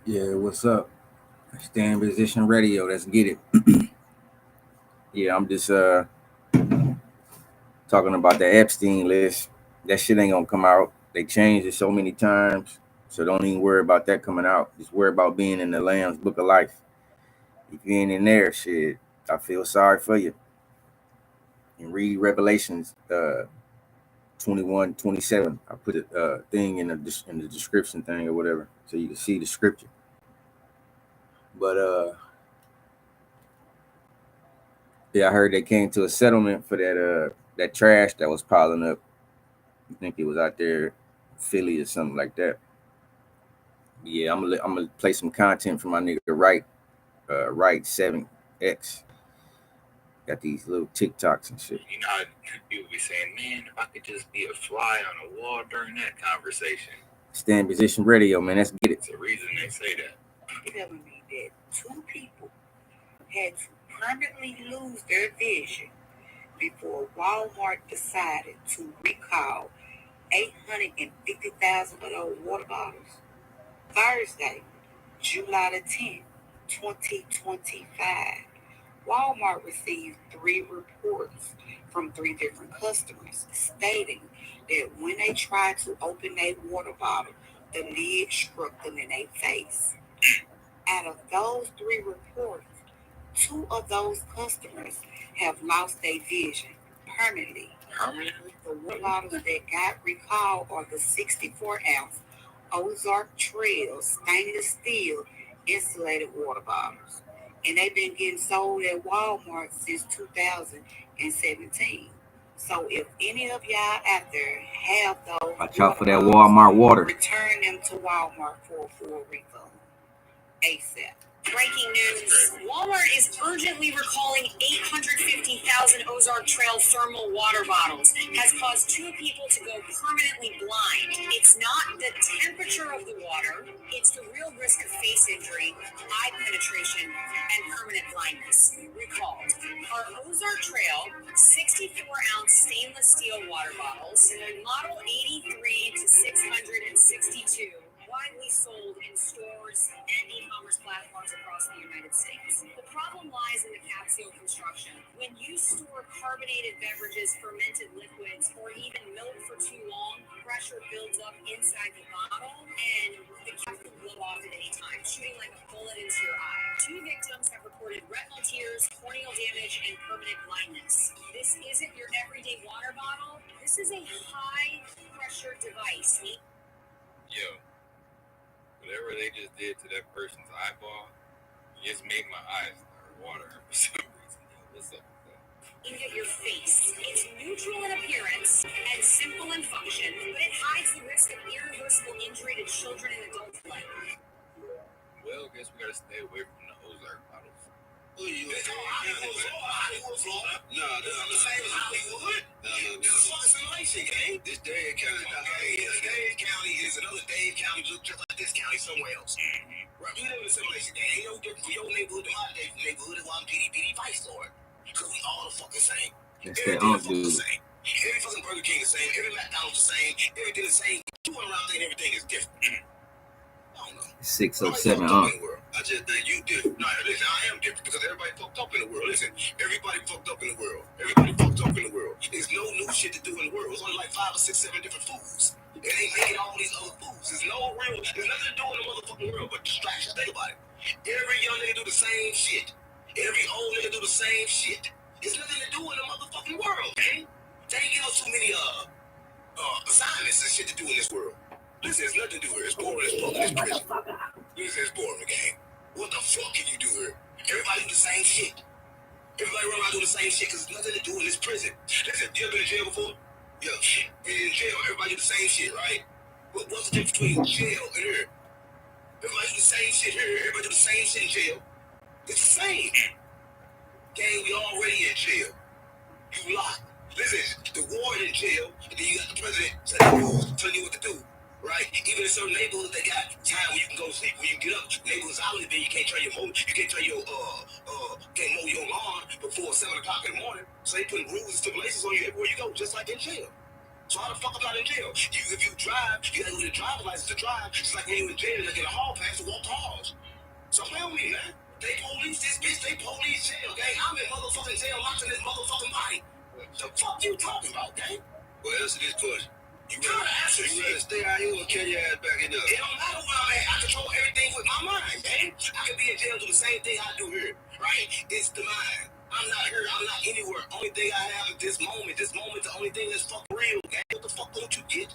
Yeah, what's up? Stay in position radio. Let's get it. Yeah, I'm just talking about the Epstein list. That shit ain't gonna come out. They changed it so many times, so don't even worry about that coming out. Just worry about being in the Lamb's Book of Life. If you ain't in there, shit, I feel sorry for you. And read Revelations 21:27. I put a thing in the description thing or whatever, so you can see the scripture. But yeah, I heard they came to a settlement for that trash that was piling up. I think it was out there, Philly or something like that. Yeah, I'm gonna play some content from my nigga Right 7X. Got these little TikToks and shit. You know how people be saying, man, if I could just be a fly on a wall during that conversation. Stay in position radio, man. Let's get it. It's the reason they say that. It telling me that two people had to permanently lose their vision before Walmart decided to recall 850,000 of those water bottles. Thursday, July the 10th, 2025, Walmart received 3 reports from 3 different customers stating that when they tried to open their water bottle, the lid struck them in their face. Out of those 3 reports, 2 of those customers have lost their vision permanently. The water bottles that got recalled are the 64-ounce Ozark Trail stainless steel insulated water bottles. And they've been getting sold at Walmart since 2017. So if any of y'all out there have those, watch out for that Walmart water. Return them to Walmart for a full refund ASAP. Breaking news. Walmart is urgently recalling 850,000 Ozark Trail thermal water bottles. Has caused 2 people to go permanently blind. It's not the temperature of the water. It's the real risk of face injury, eye penetration, and permanent blindness. Recalled. Our Ozark Trail 64-ounce stainless steel water bottles, model 83 to 662. Widely sold in stores and e-commerce platforms across the United States. The problem lies in the capsule construction. When you store carbonated beverages, fermented liquids, or even milk for too long, pressure builds up inside the bottle, and the cap can blow off at any time, shooting like a bullet into your eye. 2 victims have reported retinal tears, corneal damage, and permanent blindness. This isn't your everyday water bottle. This is a high-pressure device. Yo, whatever they just did to that person's eyeball, just made my eyes start watering for some reason. What's up with that? Aimed at your face. It's neutral in appearance and simple in function, but it hides the risk of irreversible injury to children and adults alike. Well, guess we gotta stay away from the Ozark bottles. Hollywood, Florida. No, the same as Hollywood. This is fucking simulation, gang. This Dade County. Dade County is another Dade County, look just like this county somewhere else. Right, we live in a simulation, gang. Ain't no different from your neighborhood to my neighborhood. Is why I'm PD Vice Lord. Because we all the fucking same. Everything the fucking the same. Every fucking Burger King the same. Every McDonald's the same. Everything the same. You went around thinking everything is different. I don't know. 607 I just think you did. No, listen, I am different because everybody fucked up in the world. Listen, everybody fucked up in the world. Everybody fucked up in the world. There's no new shit to do in the world. There's only like 5 or 6, 7 different foods. And they making all these other foods. There's nothing to do in the motherfucking world but distractions. Think about it. Every young nigga do the same shit. Every old nigga do the same shit. There's nothing to do in the motherfucking world, man. They ain't give us too many assignments and shit to do in this world. Listen, there's nothing to do here. It's boring as fuck in this prison. Listen, it's boring, gang. What the fuck can you do here? Everybody do the same shit. Everybody run around doing the same shit because there's nothing to do in this prison. Listen, you ever been in jail before? Yeah. In jail, everybody do the same shit, right? What's the difference between jail and here? Everybody do the same shit here. Everybody do the same shit in jail. It's the same. Gang, we already in jail. You locked. Listen, the warden in jail, and then you got the president setting rules, telling you what to do. Right? Even in certain neighborhoods, they got time when you can go sleep, when you get up. Neighborhoods I live in, you can't turn your can't mow your lawn before 7 o'clock in the morning. So they put rules and stipulations on you everywhere you go, just like in jail. So how the fuck I'm not in jail? If you drive, you gotta get a driver's license to drive. It's like when you in jail, you gotta get a hall pass to walk the halls. So play with me, man. They police this bitch, they police jail, gang. I'm in motherfucking jail locked in this motherfucking body. The fuck you talking about, gang? Well, answer this question. You rather stay out here or carry your ass back in there? It don't matter where I'm at. I control everything with my mind, man. I can be in jail do the same thing I do here, right? It's the mind. I'm not here. I'm not anywhere. Only thing I have is this moment. This moment's the only thing that's fucking real, gang. What the fuck don't you get?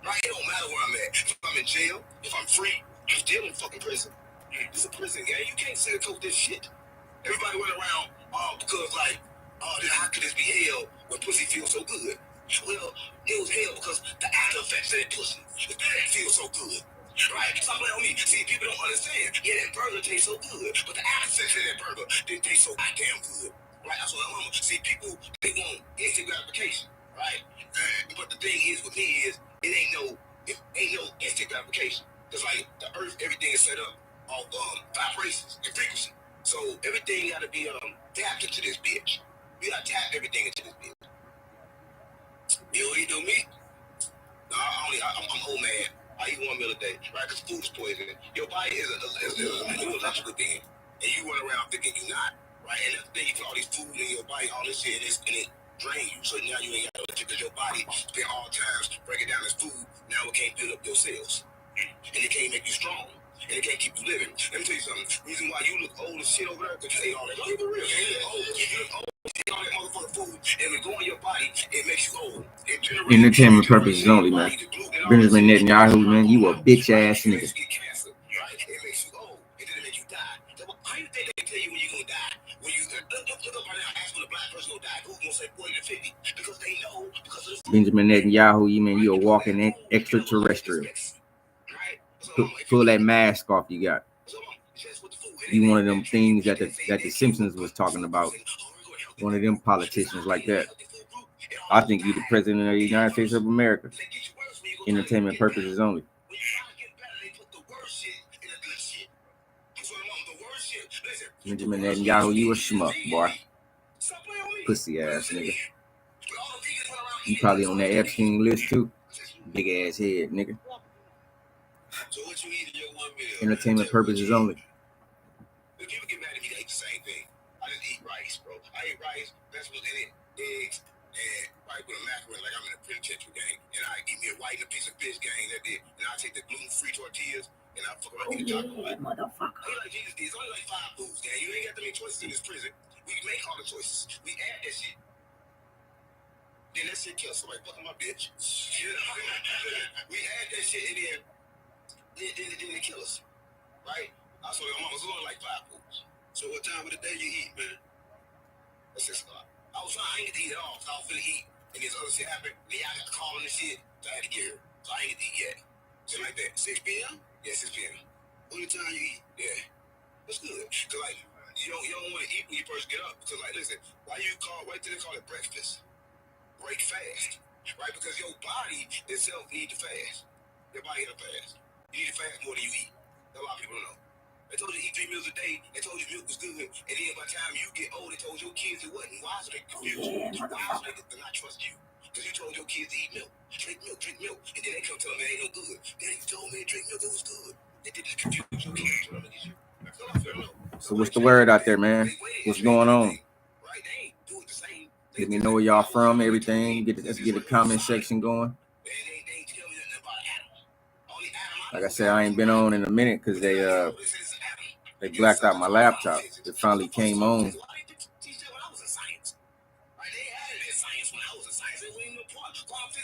Right? It don't matter where I'm at. If I'm in jail, if I'm free, I'm still in fucking prison. It's a prison, gang. You can't sugarcoat this shit. Everybody went around because like, how could this be hell when pussy feels so good? Well, it was hell because the after effects of that pussy. It didn't feel so good. Right? Stop playing on me. See, people don't understand. Yeah, that burger tastes so good, but the after effects of that burger didn't taste so goddamn good. Right? That's what I'm on. See, people, they want instant gratification. Right? But the thing is with me is, it ain't no instant gratification. Because like the earth, everything is set up off vibrations and frequency. So everything gotta be tapped into this bitch. You gotta tap everything into this bitch. You know me? No, I'm old man. I eat 1 meal a day, right? Because food is poison. Your body is a new electrical being, and you run around thinking you're not, right? And that's the thing, you put all this food in your body, all this shit, and it drains you. So now you ain't got no electric because your body spent all times breaking down this food. Now it can't build up your cells, and it can't make you strong. And it can't keep you living. Let me tell you something. Reason why you look old as shit over there, because you ate all that. Don't even real. You look old. You look old. You eat all that motherfucking food, and it go in your body, it makes you old. Entertainment purposes only, man. Benjamin Netanyahu, man, you a bitch ass nigga. It makes you old, and then it makes you die. How you think they tell you when you're gonna die? When you look up right now, ask when a black person gonna die. Who's gonna say 40 to 50? Because they know. Because of the Benjamin Netanyahu, you mean you a walking extraterrestrial? Pull that mask off you got. You one of them things that the Simpsons was talking about. One of them politicians like that. I think you the president of the United States of America. Entertainment purposes only. Benjamin Netanyahu, you a schmuck, boy. Pussy ass nigga. You probably on that Epstein list too. Big ass head, nigga. Entertainment purposes only. People get mad at me, they eat the same thing. I just eat rice, bro. I eat rice, vegetables in it, eggs, and right with a macaroni like I'm in a penitentiary gang. And I eat me a white and a piece of fish gang, that did. And I take the gluten-free tortillas and I fuck around and eat a chocolate. Motherfucker. I like Jesus, there's only like 5 foods, gang. You ain't got that many choices in this prison. We make all the choices. We add that shit. Then that shit kills somebody fucking my bitch. We add that shit and then they kill us. Right? So I'm only like 5 foods. So what time of the day you eat, man? At 6 o'clock. I ain't get to eat at all, so I was finna eat. And this other shit happened. Then I got the call and this shit, so I had to get here. So I ain't get to eat yet. Something like that. 6 p.m.? Yeah, 6 p.m. Only time you eat? Yeah. That's good. Cause like, you don't want to eat when you first get up. Cause like, listen, why do they call it breakfast? Break fast. Right? Because your body itself needs to fast. Your body gotta fast. You need to fast more than you eat. A lot of people don't know. They told you to eat 3 meals a day. They told you milk was good. And then by the time you get old, they told your kids it wasn't. Why so they confused you? Why so they not trust you? Because you told your kids to eat milk. Drink milk, drink milk. And then they come tell them it ain't no good. Then you told me to drink milk, it was good. They did just confuse your kids. So what's the word out there, man? What's going on? Let me know where y'all from, everything. Let's get the comment section going. Like I said, I ain't been on in a minute because they blacked out my laptop. It finally came on.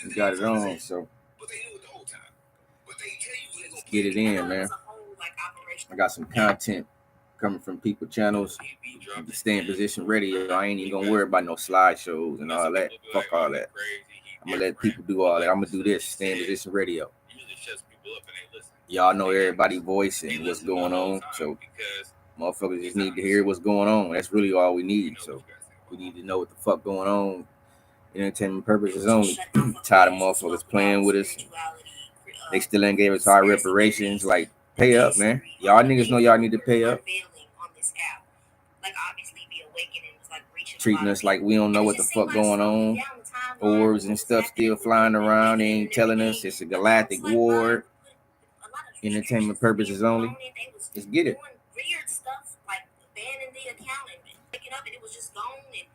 We got it on, so let's get it in, man. I got some content coming from people channels. Stay in position radio. I ain't even gonna worry about no slideshows and all that. Fuck all that. I'm gonna let people do all that. I'm gonna do this. Stay in position radio. Y'all know everybody's voice and what's going on, so motherfuckers just need to hear what's going on. That's really all we need. So we need to know what the fuck going on. Entertainment purposes only. Tired of motherfuckers playing with us. They still ain't gave us our reparations. Like, pay up, man. Y'all niggas know y'all need to pay up. Treating us like we don't know what the fuck going on. orbs and stuff still flying around. They ain't telling us it's a galactic war. Entertainment purposes only. Let's get it. Weird stuff like abandoning the account and picking up and it was just gone and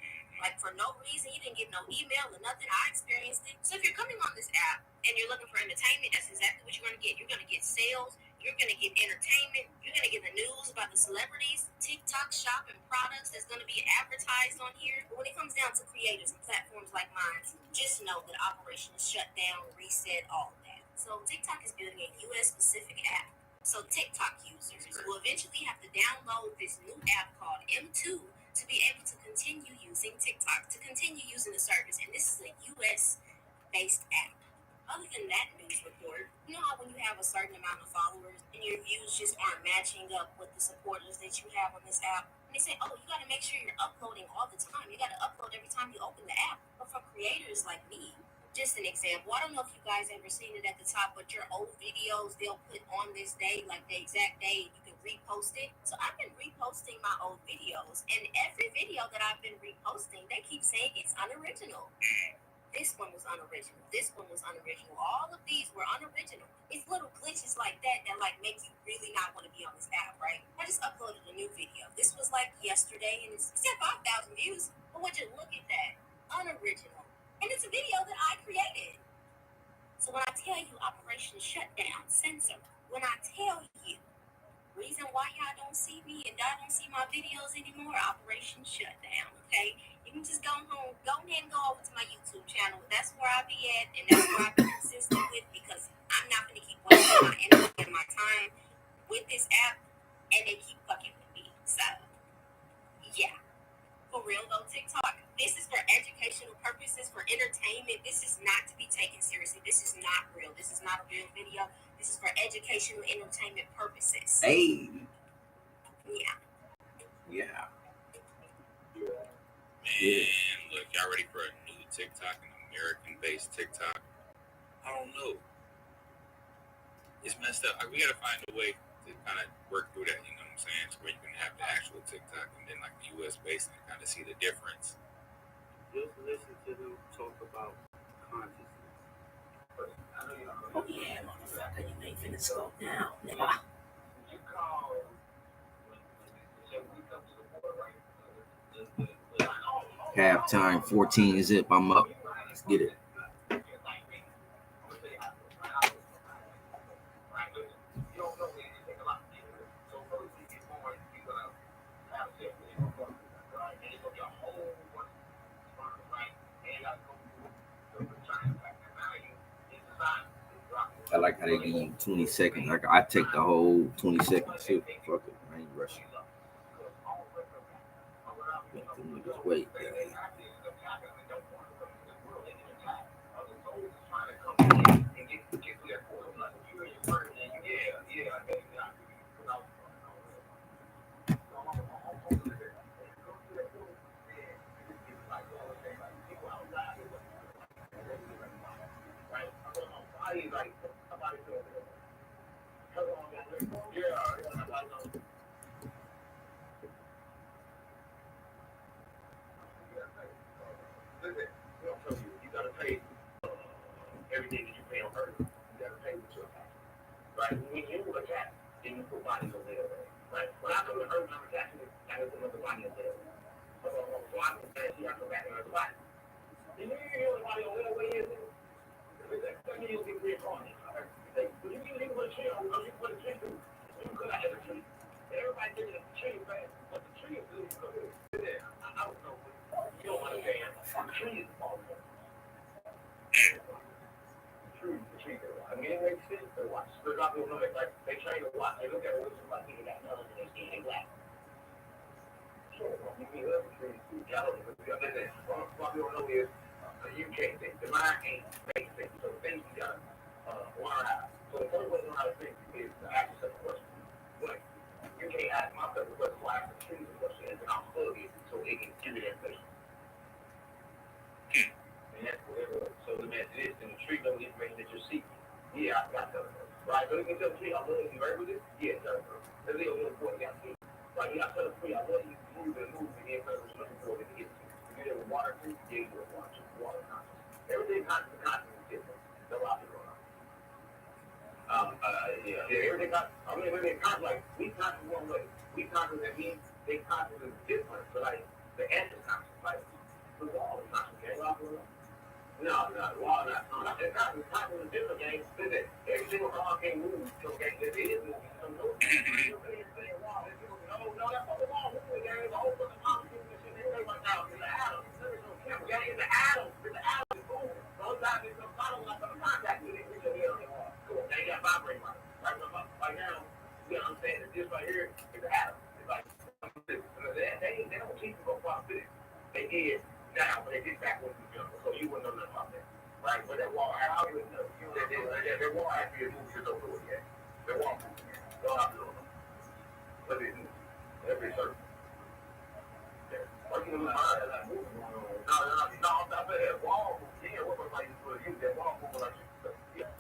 like for no reason. You didn't get no email or nothing. I experienced it. So if you're coming on this app and you're looking for entertainment, that's exactly what you're going to get. You're going to get sales. You're going to get entertainment. You're going to get the news about the celebrities, TikTok shop and products that's going to be advertised on here. But when it comes down to creators and platforms like mine, just know that Operation is shut down, reset, all of that. So TikTok is building a US specific app. So TikTok users will eventually have to download this new app called M2 to be able to continue using TikTok, to continue using the service. And this is a US based app. Other than that news report, you know how when you have a certain amount of followers and your views just aren't matching up with the supporters that you have on this app? And they say, oh, you got to make sure you're uploading all the time. You got to upload every time you open the app. But for creators like me, just an example, I don't know if you guys ever seen it at the top, but your old videos, they'll put on this day, like the exact day, you can repost it. So I've been reposting my old videos, and every video that I've been reposting, they keep saying it's unoriginal. This one was unoriginal. This one was unoriginal. All of these were unoriginal. It's little glitches like that that like make you really not want to be on this app, right? I just uploaded a new video. This was like yesterday, and it's got 5,000 views. But would you look at that? Unoriginal. And it's a video that I created. So when I tell you Operation Shutdown, censor, when I tell you reason why y'all don't see me and y'all don't see my videos anymore, Operation Shutdown, okay? You can just go ahead and go over to my YouTube channel. That's where I be at, and that's where I be consistent with, because I'm not going to keep wasting my energy and my time with this app, and they keep fucking with me. So, yeah. For real though, TikTok, this is for educational purposes, for entertainment. This is not to be taken seriously. This is not real. This is not a real video. This is for educational entertainment purposes. Hey. Yeah. Yeah. Man, look, y'all ready for a new TikTok, an American-based TikTok? I don't know. It's messed up. We gotta find a way to kind of work through that, you know what I'm saying? So where you can have the actual TikTok and then like the US based and kind of see the difference. Just listen to them talk about consciousness. Oh yeah, motherfucker, you ain't finna smoke now. Halftime 14 zip. I'm up. Let's get it. I like how they give you 20 seconds. Like I take the whole 20 seconds too. Fuck it. I ain't rushing. Just wait. Everything that you pay on earth, you gotta pay with your tax. Right? When you attack, then you put bodies on there. Right? When I come to earth, I'm attacking it, I have to put another body on there. So I can say, I come back and another body. You know the body on there way in there. That means you'll get reincarnated. But you can put a tree on, you put a tree through. You could have a tree. Everybody thinking that the tree is bad, but the tree is good. I don't know. You don't understand. The tree is falling. I mean, it makes sense to watch. There's a lot of people know that, like, they train to watch. They look at it, looks like people got none, and they see they black. Sure, you can love the trees too. Y'all don't know. What people don't know is, you can't think. The mind ain't make things. So things you gotta learn how. So the first way to learn how to think is to ask yourself a question. Like, you can't ask myself a question, so I ask the trees a question, and then I'll plug it so it can give you that question. And that's whatever. So the message is, and the tree knows the information that you're seeking. Yeah, I got that. Right? So you can tell the tree, I love you, right with it? Yeah, that's a little important. You got to see. Right? You got to tell the tree, I love you, move and move, and then tell the tree looking for it to get to you. If you did with water, tree, you did with water, water concept. Everything constantly different. That's what I feel going on. Everything everything constantly, like, we constantly one way. We constantly, that means they constantly different. But, like, the answer constantly, like, the wall is constantly, okay? No, the wall is not. It's constantly different, gang. Listen, every single wall can't move, okay? It is moving. So, no, no, that's not the wall moving, gang. The whole fucking mountain and shit, they like, now, it's the atom. Okay, it's the atom. It's the atom. It's moving. Those guys, it's the bottom of the contact with it. It's the wall. Cool. They got vibrating right. Right now, you know what I'm saying? This right here is the atom. It's like, they don't keep it go far physics. They did now, but they did back when we were younger, so you wouldn't know nothing about that. Right? But that wall, I always know. That wall actually moves just over it yet. That wall moves yet. Don't have to know. But it moves. Every circle. Yeah. Like, you know, like moving. No, I'm not saying that wall moves. Yeah, what was like for you? That wall moves like you. Yeah.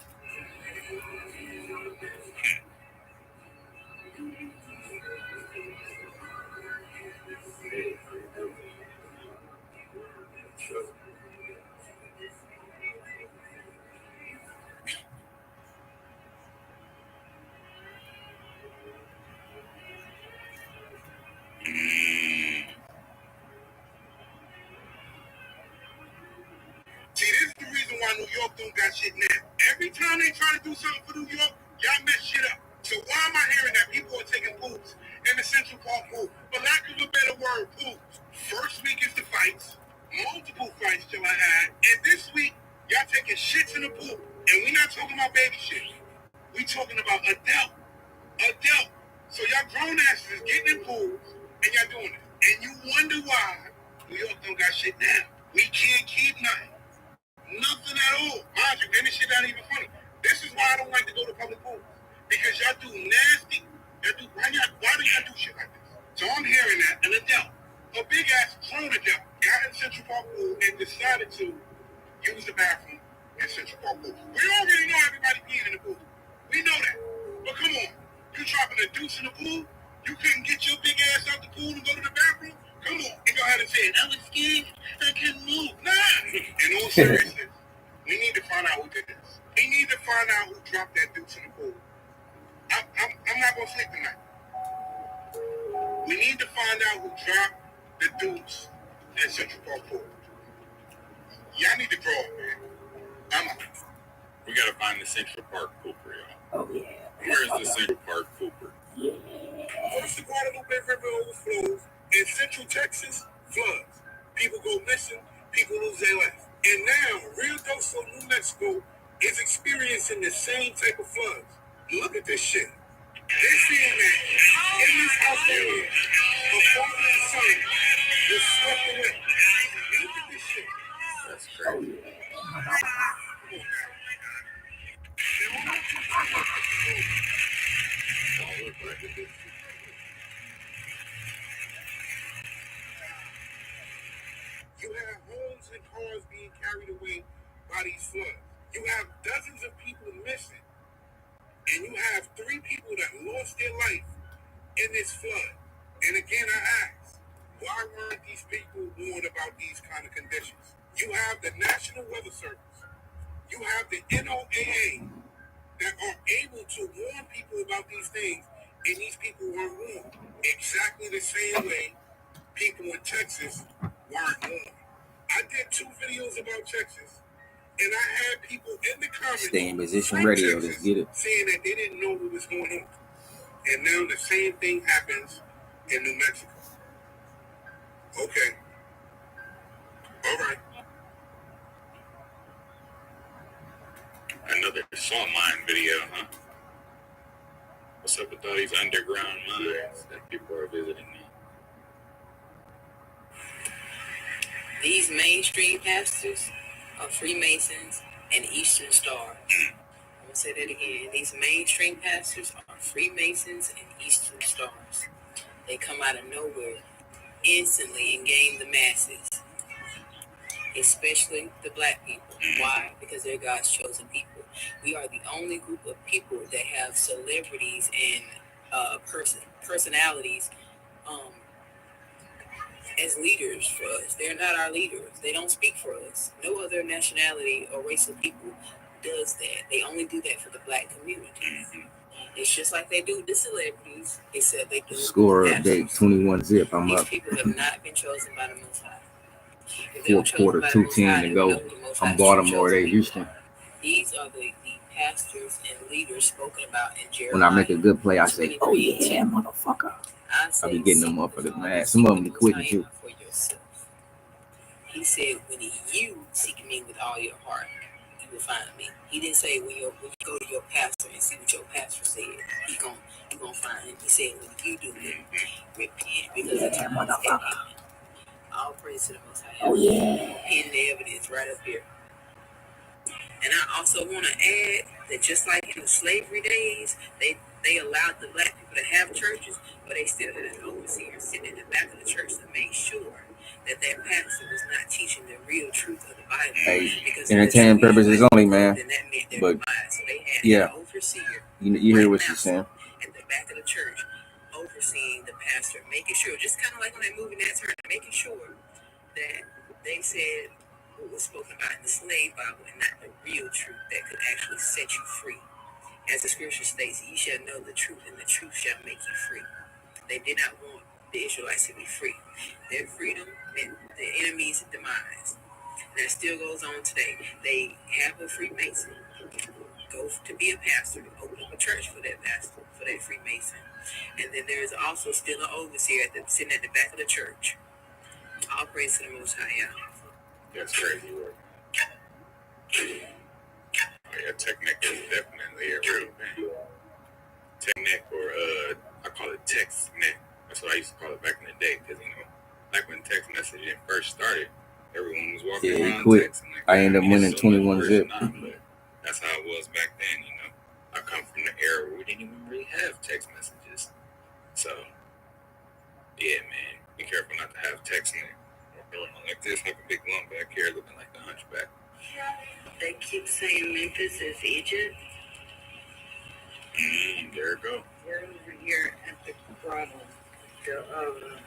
See, this is the reason why New York don't got shit now. Every time they try to do something for New York, y'all mess shit up. So why am I hearing that people are taking poops in the Central Park pool? For lack of a better word, poops. First week is the fights, multiple fights till I had, and this week y'all taking shits in the pool. And we not talking about baby shit. We talking about adult. So y'all grown asses is getting in pools and y'all doing it. And you wonder why New York don't got shit now. We can't keep nothing. Nothing at all. Mind you, and this shit not even funny. This is why I don't like to go to public pools. Because y'all do nasty. Why do y'all do shit like this? So I'm hearing that an adult, a big ass grown adult, got in Central Park pool and decided to use the bathroom in Central Park pool. We already know everybody peeing in the pool. We know that. But come on. You dropping a deuce in the pool? You couldn't get your big ass out the pool and go to the bathroom? Come on. And go ahead and say, I was scared. I couldn't move. Nah. In all seriousness, we need to find out who did this. We need to find out who dropped that deuce in the pool. I'm not going to sleep tonight. We need to find out who dropped the deuce in Central Park pool. Y'all need to grow up, man. We gotta find the Central Park pooper, y'all. Oh yeah. Where's the Central Park pooper? Yeah. Once the Guadalupe River overflows in Central Texas, floods. People go missing, people lose their life. And now, Rio Doso, New Mexico, is experiencing the same type of floods. Look at this shit. They're seeing that in this house area, a father's son was swept away. Look at this shit. That's crazy. Don't look like it. You have homes and cars being carried away by these floods. You have dozens of people missing. And you have 3 people that lost their life in this flood. And again, I ask, why weren't these people warned about these kind of conditions? You have the National Weather Service. You have the NOAA that are able to warn people about these things, and these people weren't warned. Exactly the same way people in Texas weren't warned. I did 2 videos about Texas, and I had people in the comments Stay in position radio. Texas Let's get it. saying that they didn't know what was going on. And now the same thing happens in New Mexico. Okay. All right. Another salt mine video, huh? What's up with all these underground mines that people are visiting now? These mainstream pastors are Freemasons and Eastern Stars. I'm going to say that again. These mainstream pastors are Freemasons and Eastern Stars. They come out of nowhere instantly and gain the masses, especially the black people. Why? Because they're God's chosen people. We are the only group of people that have celebrities and personalities as leaders for us. They're not our leaders. They don't speak for us. No other nationality or race of people does that. They only do that for the black community. It's just like they do the celebrities, except they do Score update 21 zip. I'm These up. people have not been chosen by the Most High. Fourth quarter, 2:10 to go. I'm Baltimore. They Houston. These are the pastors and leaders spoken about in Jeremiah. When I make a good play, I say, "Oh yeah, motherfucker." I be getting them motherfuckers mad. Some of them be quitting too. He said, "When you seek me with all your heart, you will find me." He didn't say when you go to your pastor and see what your pastor said. You're gonna find him. He said, when you do it, repent because the time is at hand. All praise to the Most High. Oh yeah. And the evidence right up here. And I also want to add that just like in the slavery days, they allowed the black people to have churches, but they still had an overseer sitting in the back of the church to make sure that their pastor was not teaching the real truth of the Bible. Hey, entertainment purposes only, man. But so they had yeah, an overseer. You hear what she's saying. At the back of the church, overseeing the pastor, making sure, just kind of like when they move in that turn, making sure that they said what was spoken about in the slave Bible and not the real truth that could actually set you free. As the scripture states, ye shall know the truth, and the truth shall make you free. They did not want the Israelites to be free. Their freedom meant the enemy's demise. And that still goes on today. They have a Freemason go to be a pastor, open up a church for that pastor, for that Freemason. And then there's also still an overseer sitting at the back of the church. All praise to the Most High. That's crazy work. Yeah, Technic is definitely a real thing. Technic, or I call it TextNet. That's what I used to call it back in the day, because like when text messaging first started, everyone was walking around texting. Like I ended up winning 21 zip. But that's how it was back then. I come from the era where we didn't even really have text messages. So yeah, man, be careful not to have TextNet. Like this, like a big lump back here looking like the hunchback. They keep saying Memphis is Egypt. There it go. We're over here at the grotto, the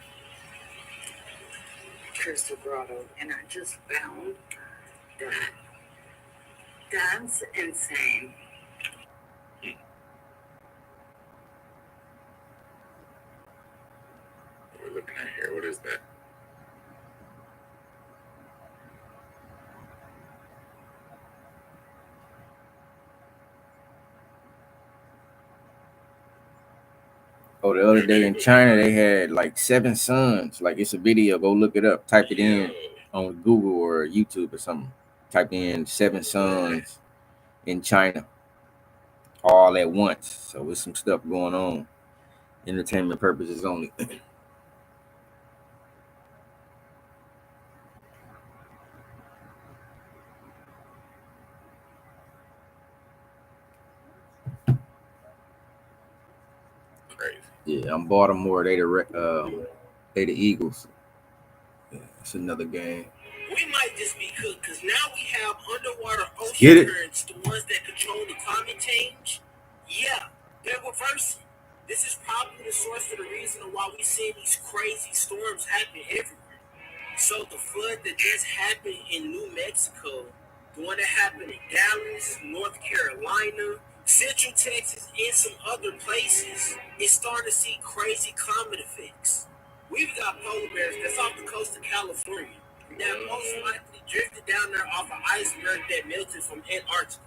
Crystal Grotto, and I just found that that's insane. What we're looking at here, what is that? Oh, the other day in China, they had like 7 sons. Like, it's a video. Go look it up. Type it in on Google or YouTube or something. Type in 7 sons in China all at once. So there's some stuff going on. Entertainment purposes only. Yeah, I'm Baltimore. They the Eagles. Yeah, it's another game. We might just be cooked because now we have underwater ocean currents, the ones that control the climate change. Yeah, they're reversing. This is probably the source of the reason why we see these crazy storms happen everywhere. So the flood that just happened in New Mexico, the one that happened in Dallas, North Carolina, Central Texas, and some other places, is starting to see crazy climate effects. We've got polar bears that's off the coast of California that most likely drifted down there off an iceberg that melted from Antarctica.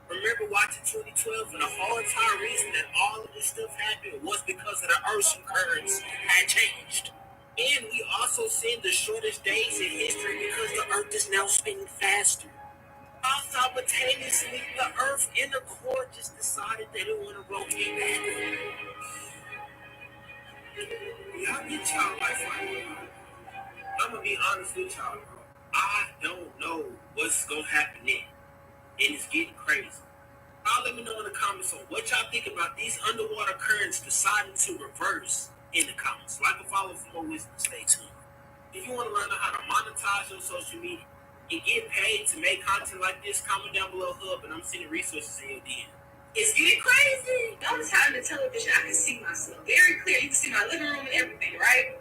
Remember watching 2012, and the whole entire reason that all of this stuff happened was because of the ocean currents had changed. And we also seen the shortest days in history because the Earth is now spinning faster. All simultaneously, the Earth and the core just decided they didn't want to rotate back. Y'all get y'all life right. I'm gonna be honest with y'all, bro. I don't know what's gonna happen next, and it's getting crazy. Y'all let me know in the comments on what y'all think about these underwater currents deciding to reverse in the comments. Like and follow for more wisdom. Stay tuned. If you want to learn how to monetize your social media and get paid to make content like this, comment down below Hub, and I'm sending resources in your DM. It's getting crazy. Notice how in the television I can see myself very clear. You can see my living room and everything, right?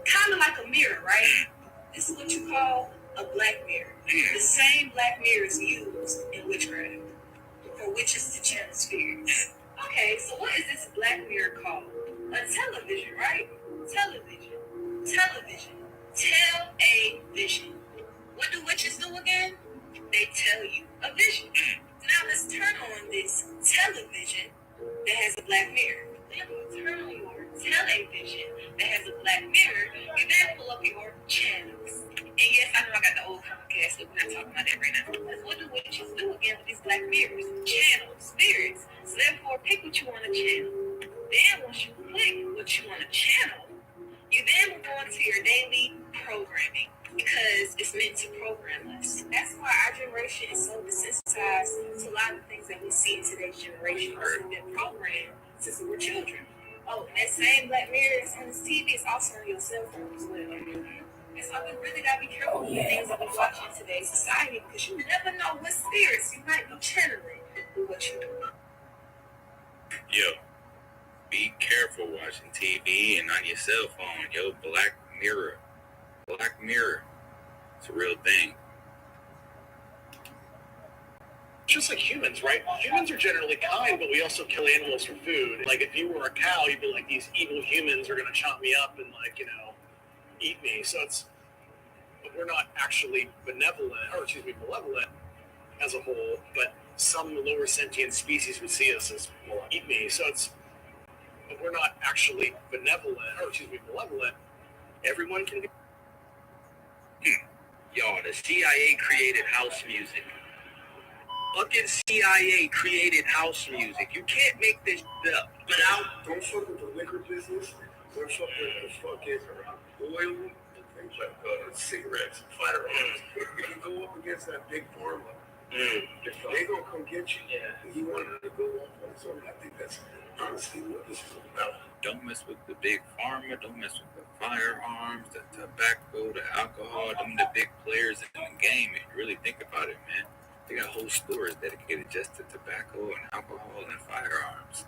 kind of like a mirror, right? This is what you call a black mirror. The same black mirror is used in witchcraft for witches to channel spirits. Okay, so what is this black mirror called? A television, right? Television. Tell a vision. What do witches do again? They tell you a vision. Now let's turn on this television that has a black mirror. Then you turn on your television that has a black mirror. You then pull up your channels. And yes, I know I got the old podcast, but we're not talking about that right now. Because what do witches do again with these black mirrors? Channel spirits. So therefore, pick what you want to channel. Then once you click what you want to channel, you then will go into your daily programming because it's meant to program us. That's why our generation is so desensitized to a lot of the things that we see in today's generation. We've been programmed since we were children. Oh, and that same black mirror that's on this TV is also on your cell phone as well. That's why we really gotta be careful with the things that we watch in today's society because you never know what spirits you might be channeling with what you do. Yo, be careful watching TV and on your cell phone. Yo, Black Mirror. Black Mirror. It's a real thing. Just like humans, right? Humans are generally kind, but we also kill animals for food. Like, if you were a cow, you'd be like, these evil humans are going to chop me up and, like, you know, eat me. So but we're not actually malevolent as a whole, but some lower sentient species would see us as, well, eat me. So but we're not actually malevolent. Everyone can be. Y'all, the CIA created house music. Fucking CIA created house music. You can't make this up. But don't fuck with the liquor business. Don't fuck with the fucking oil, things like cigarettes, firearms. You go up against that big pharma. They gonna come get you. Yeah. You wanted to go off on something. I think that's honestly what this is about. Don't mess with the big pharma. Don't mess with the firearms, the tobacco, the alcohol. Them the big players in the game. If you really think about it, man. They got whole stores dedicated just to tobacco and alcohol and firearms.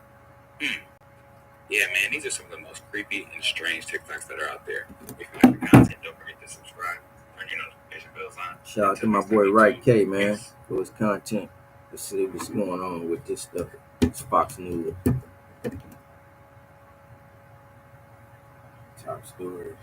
Yeah, man, these are some of the most creepy and strange TikToks that are out there. If you like the content, don't forget to subscribe. Turn your notification bells on. Shout out to my boy Right K, man, for his content. Let's see what's going on with this stuff. It's Fox News. Top stories.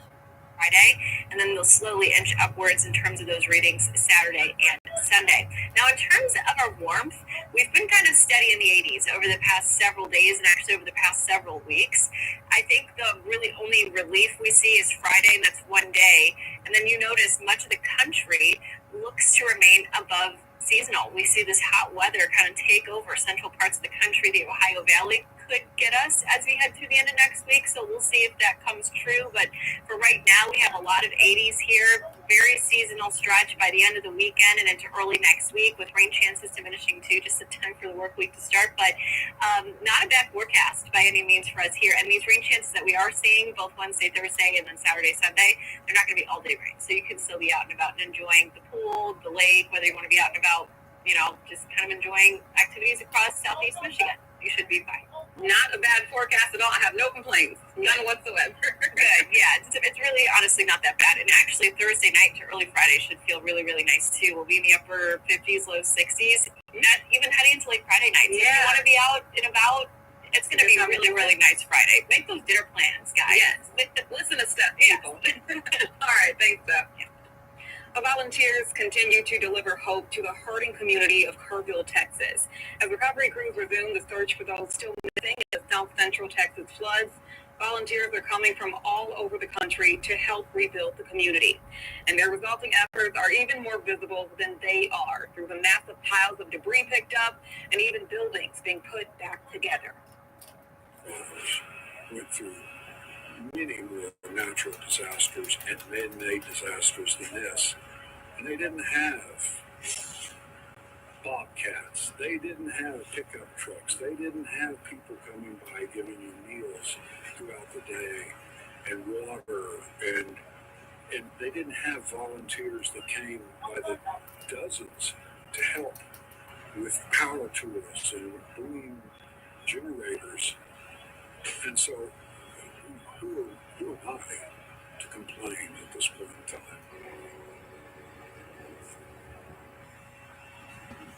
Friday, and then they'll slowly inch upwards in terms of those readings Saturday and Sunday. Now, in terms of our warmth, we've been kind of steady in the 80s over the past several days and actually over the past several weeks. I think the really only relief we see is Friday, and that's one day. And then you notice much of the country looks to remain above seasonal. We see this hot weather kind of take over central parts of the country. The Ohio Valley could get us as we head through the end of next week, so we'll see if that comes true. But for right now, we have a lot of 80s here, very seasonal stretch by the end of the weekend and into early next week, with rain chances diminishing too, just a time for the work week to start. But not a bad forecast by any means for us here. And these rain chances that we are seeing both Wednesday, Thursday, and then Saturday, Sunday, they're not going to be all day rain, so you can still be out and about and enjoying the pool, the lake, whether you want to be out and about, you know, just kind of enjoying activities across Southeast Michigan. You should be fine. Not a bad forecast at all. I have no complaints. None whatsoever. Good. Yeah, it's really honestly not that bad. And actually Thursday night to early Friday should feel really, really nice too. We'll be in the upper 50s, low 60s. Not even heading into like Friday nights. Yeah. If you want to be out and about, it's going to be really, really nice Friday. Make those dinner plans, guys. Yes. Listen to Steph, people. All right. Thanks, Steph. Yeah. Volunteers continue to deliver hope to the hurting community of Kerrville, Texas. As recovery crews resume the search for those still missing in the South Central Texas floods, volunteers are coming from all over the country to help rebuild the community. And their resulting efforts are even more visible than they are through the massive piles of debris picked up and even buildings being put back together. Went through many more natural disasters and man-made disasters than this. And they didn't have bobcats. They didn't have pickup trucks. They didn't have people coming by giving you meals throughout the day and water. And they didn't have volunteers that came by the dozens to help with power tools and boom generators. And so who am I to complain at this point in time.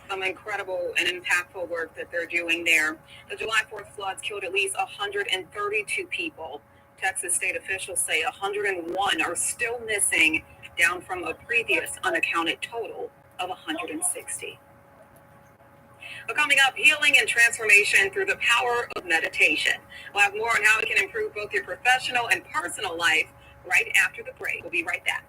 Some incredible and impactful work that they're doing there. The July 4th floods killed at least 132 people. Texas state officials say 101 are still missing, down from a previous unaccounted total of 160. But coming up, healing and transformation through the power of meditation. We'll have more on how it can improve both your professional and personal life right after the break. We'll be right back.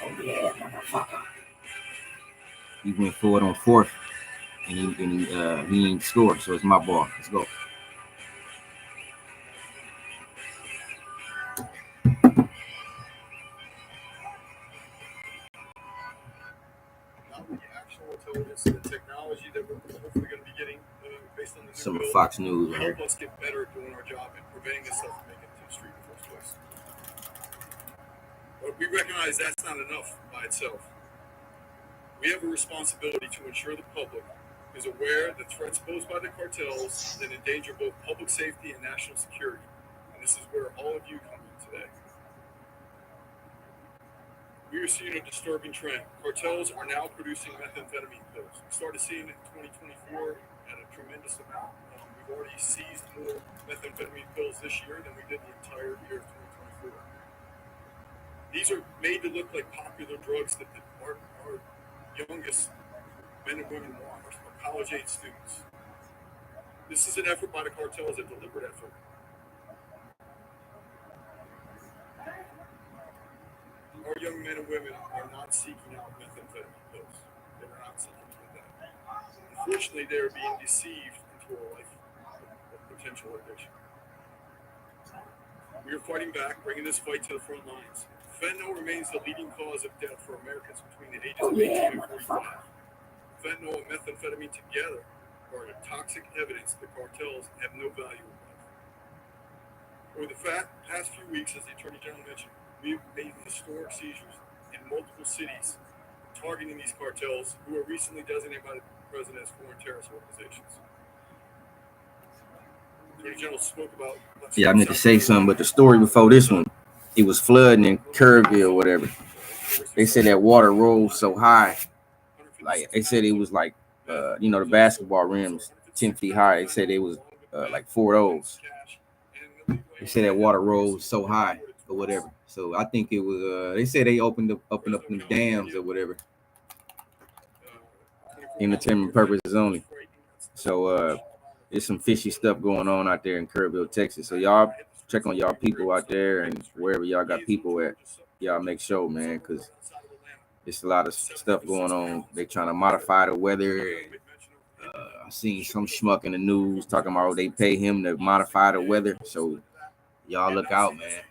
Oh yeah, motherfucker. He went forward on fourth, and he ain't scored, so it's my ball. Let's go. Not with the actual intelligence and the technology that we're hopefully going to be getting based on the Some new bill, Fox News right here. help us get better at doing our job and preventing this stuff from making it to the street in the first place. But we recognize that's not enough by itself. We have a responsibility to ensure the public is aware that threats posed by the cartels that endanger both public safety and national security. And this is where all of you come in today. We are seeing a disturbing trend. Cartels are now producing methamphetamine pills. We started seeing it in 2024 at a tremendous amount. We've already seized more methamphetamine pills this year than we did the entire year of 2024. These are made to look like popular drugs that our youngest men and women want, our college-age students. This is an effort by the cartels, a deliberate effort. Our young men and women are not seeking out methamphetamine pills. They are not seeking that. Unfortunately, they are being deceived into a life of potential addiction. We are fighting back, bringing this fight to the front lines. Fentanyl remains the leading cause of death for Americans between the ages of 18 and 45. Fentanyl and methamphetamine together are the toxic evidence that cartels have no value in life. Over the past few weeks, as the Attorney General mentioned, we have made historic seizures in multiple cities targeting these cartels who were recently designated by the President as foreign terrorist organizations. The Attorney General spoke about... Yeah, I meant to say something, but the story before this one, it was flooding in Kerrville or whatever. They said that water rose so high. Like, they said it was like, the basketball rims 10 feet high. They said it was like 4 of those. They said that water rose so high or whatever. So I think it was, they said they opened up them dams or whatever. Entertainment purposes only. So there's some fishy stuff going on out there in Kerrville, Texas. So y'all check on y'all people out there, and wherever y'all got people at, y'all make sure, man, because there's a lot of stuff going on. They trying to modify the weather. I seen some schmuck in the news talking about they pay him to modify the weather. So y'all look out, man.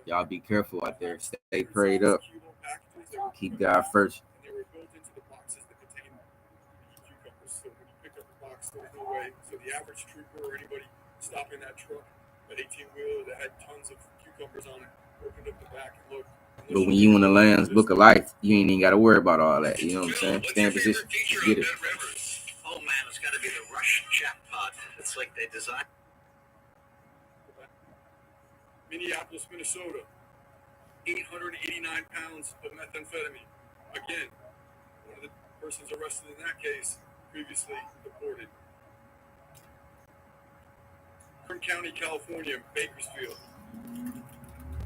Y'all be careful out there. Stay prayed up. Keep God first. So the average trooper or anybody stopping that truck, that 18-wheeler that had tons of cucumbers on it, opened up the back and looked. But when you in the Lamb's Book of Life, you ain't even got to worry about all that. You know what I'm saying? Stay in position. Get it. Oh man, it's got to be the Russian jackpot. It's like they designed. Minneapolis, Minnesota, 889 pounds of methamphetamine. Again, one of the persons arrested in that case previously deported. Kern County, California, Bakersfield.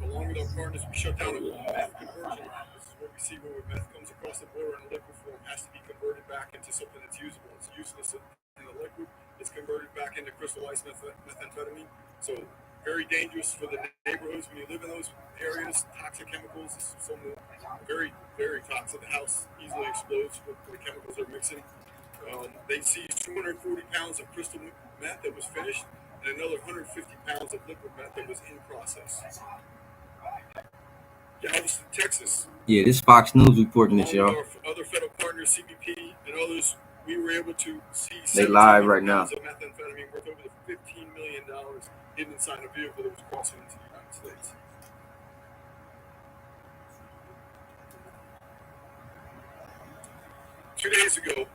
Along with our partners, we shut down a meth conversion. This is what we see when meth comes across the border in a liquid form. It has to be converted back into something that's usable. It's useless in the liquid. It's converted back into crystallized methamphetamine. So very dangerous for the neighborhoods when you live in those areas. Toxic chemicals, very, very toxic. The house easily explodes with the chemicals they're mixing. They seized 240 pounds of crystal meth that was finished and another 150 pounds of liquid meth that was in process. Galveston, Texas. Yeah, this Fox News reporting this, Along y'all. with our other federal partners, CBP and others, we were able to seize They live 1,700 right now. pounds of methamphetamine worth over $15 million hidden inside a vehicle that was crossing into the United States. Two days ago,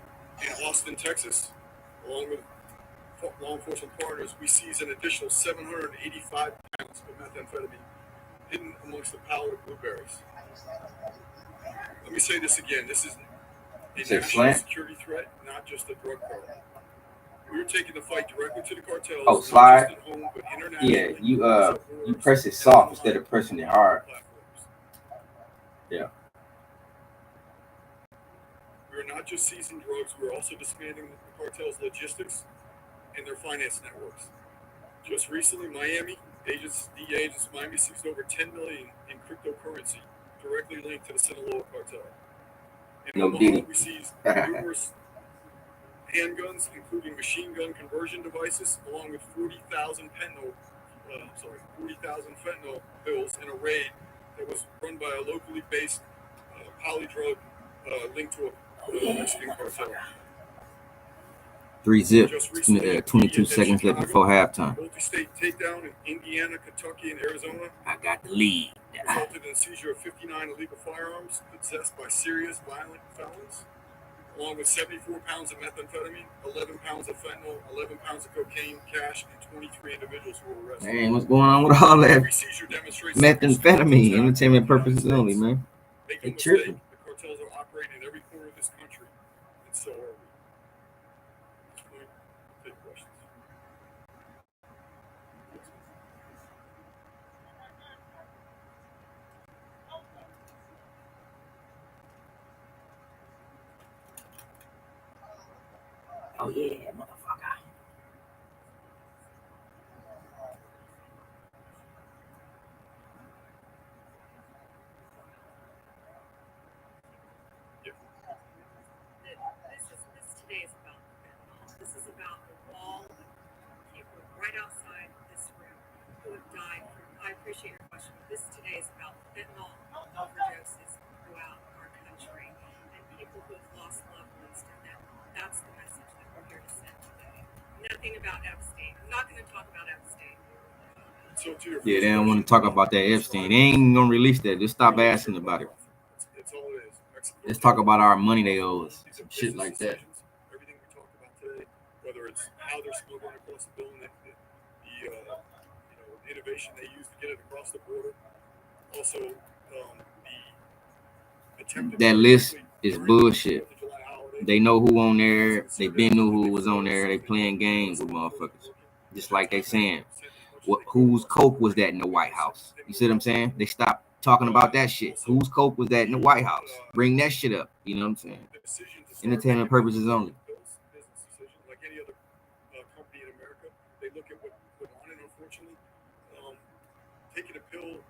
in Austin, Texas, along with law enforcement partners, we seized an additional 785 pounds of methamphetamine hidden amongst the pile of blueberries. Let me say this again. This is a national security threat, not just a drug problem. We were taking the fight directly to the cartels. Oh, slide. Not just at home, but internationally. Yeah, you press it soft instead of pressing it hard. Yeah. We are not just seizing drugs, we're also disbanding the cartel's logistics and their finance networks. Just recently, DEA agents of Miami seized over $10 million in cryptocurrency directly linked to the Sinaloa cartel. In Omaha, we seized numerous handguns, including machine gun conversion devices, along with 40,000 fentanyl pills in a raid that was run by a locally based polydrug linked to a Mexican cartel. 3-zip. 22 seconds left before halftime. Multi-state takedown in Indiana, Kentucky, and Arizona. I got the lead. Resulted in the seizure of 59 illegal firearms possessed by serious violent felons, along with 74 pounds of methamphetamine, 11 pounds of fentanyl, 11 pounds of cocaine, cash, and 23 individuals who were arrested. Man, what's going on with all that methamphetamine? Entertainment purposes only, man. They tripping. The cartels are operating in every corner of this country, and so are we. Take questions. Oh yeah, motherfucker. This today is about fentanyl. This is about the wall of people right outside this room who have died from. I appreciate your question. This today is about fentanyl overdoses throughout our country and people who have lost loved ones to fentanyl. That's the message that we're here to send today. Nothing about Epstein. I'm not going to talk about Epstein. Yeah, they don't want to talk about that Epstein. They ain't gonna release that. Just stop asking about it. Let's talk about our money they owe us. Some shit like that. Everything we talk about today, whether it's how they're smuggling across the building, the innovation they use to get it across the border. Also, the attempt. That list is bullshit. They know who on there. They been knew who was on there. They playing games with motherfuckers. Just like they saying, whose coke was that in the White House? You see what I'm saying? They stopped talking about that shit. Whose coke was that in the White House? Bring that shit up. You know what I'm saying? Entertainment purposes only. Like any other company in America, they look at what went on, and unfortunately, taking a pill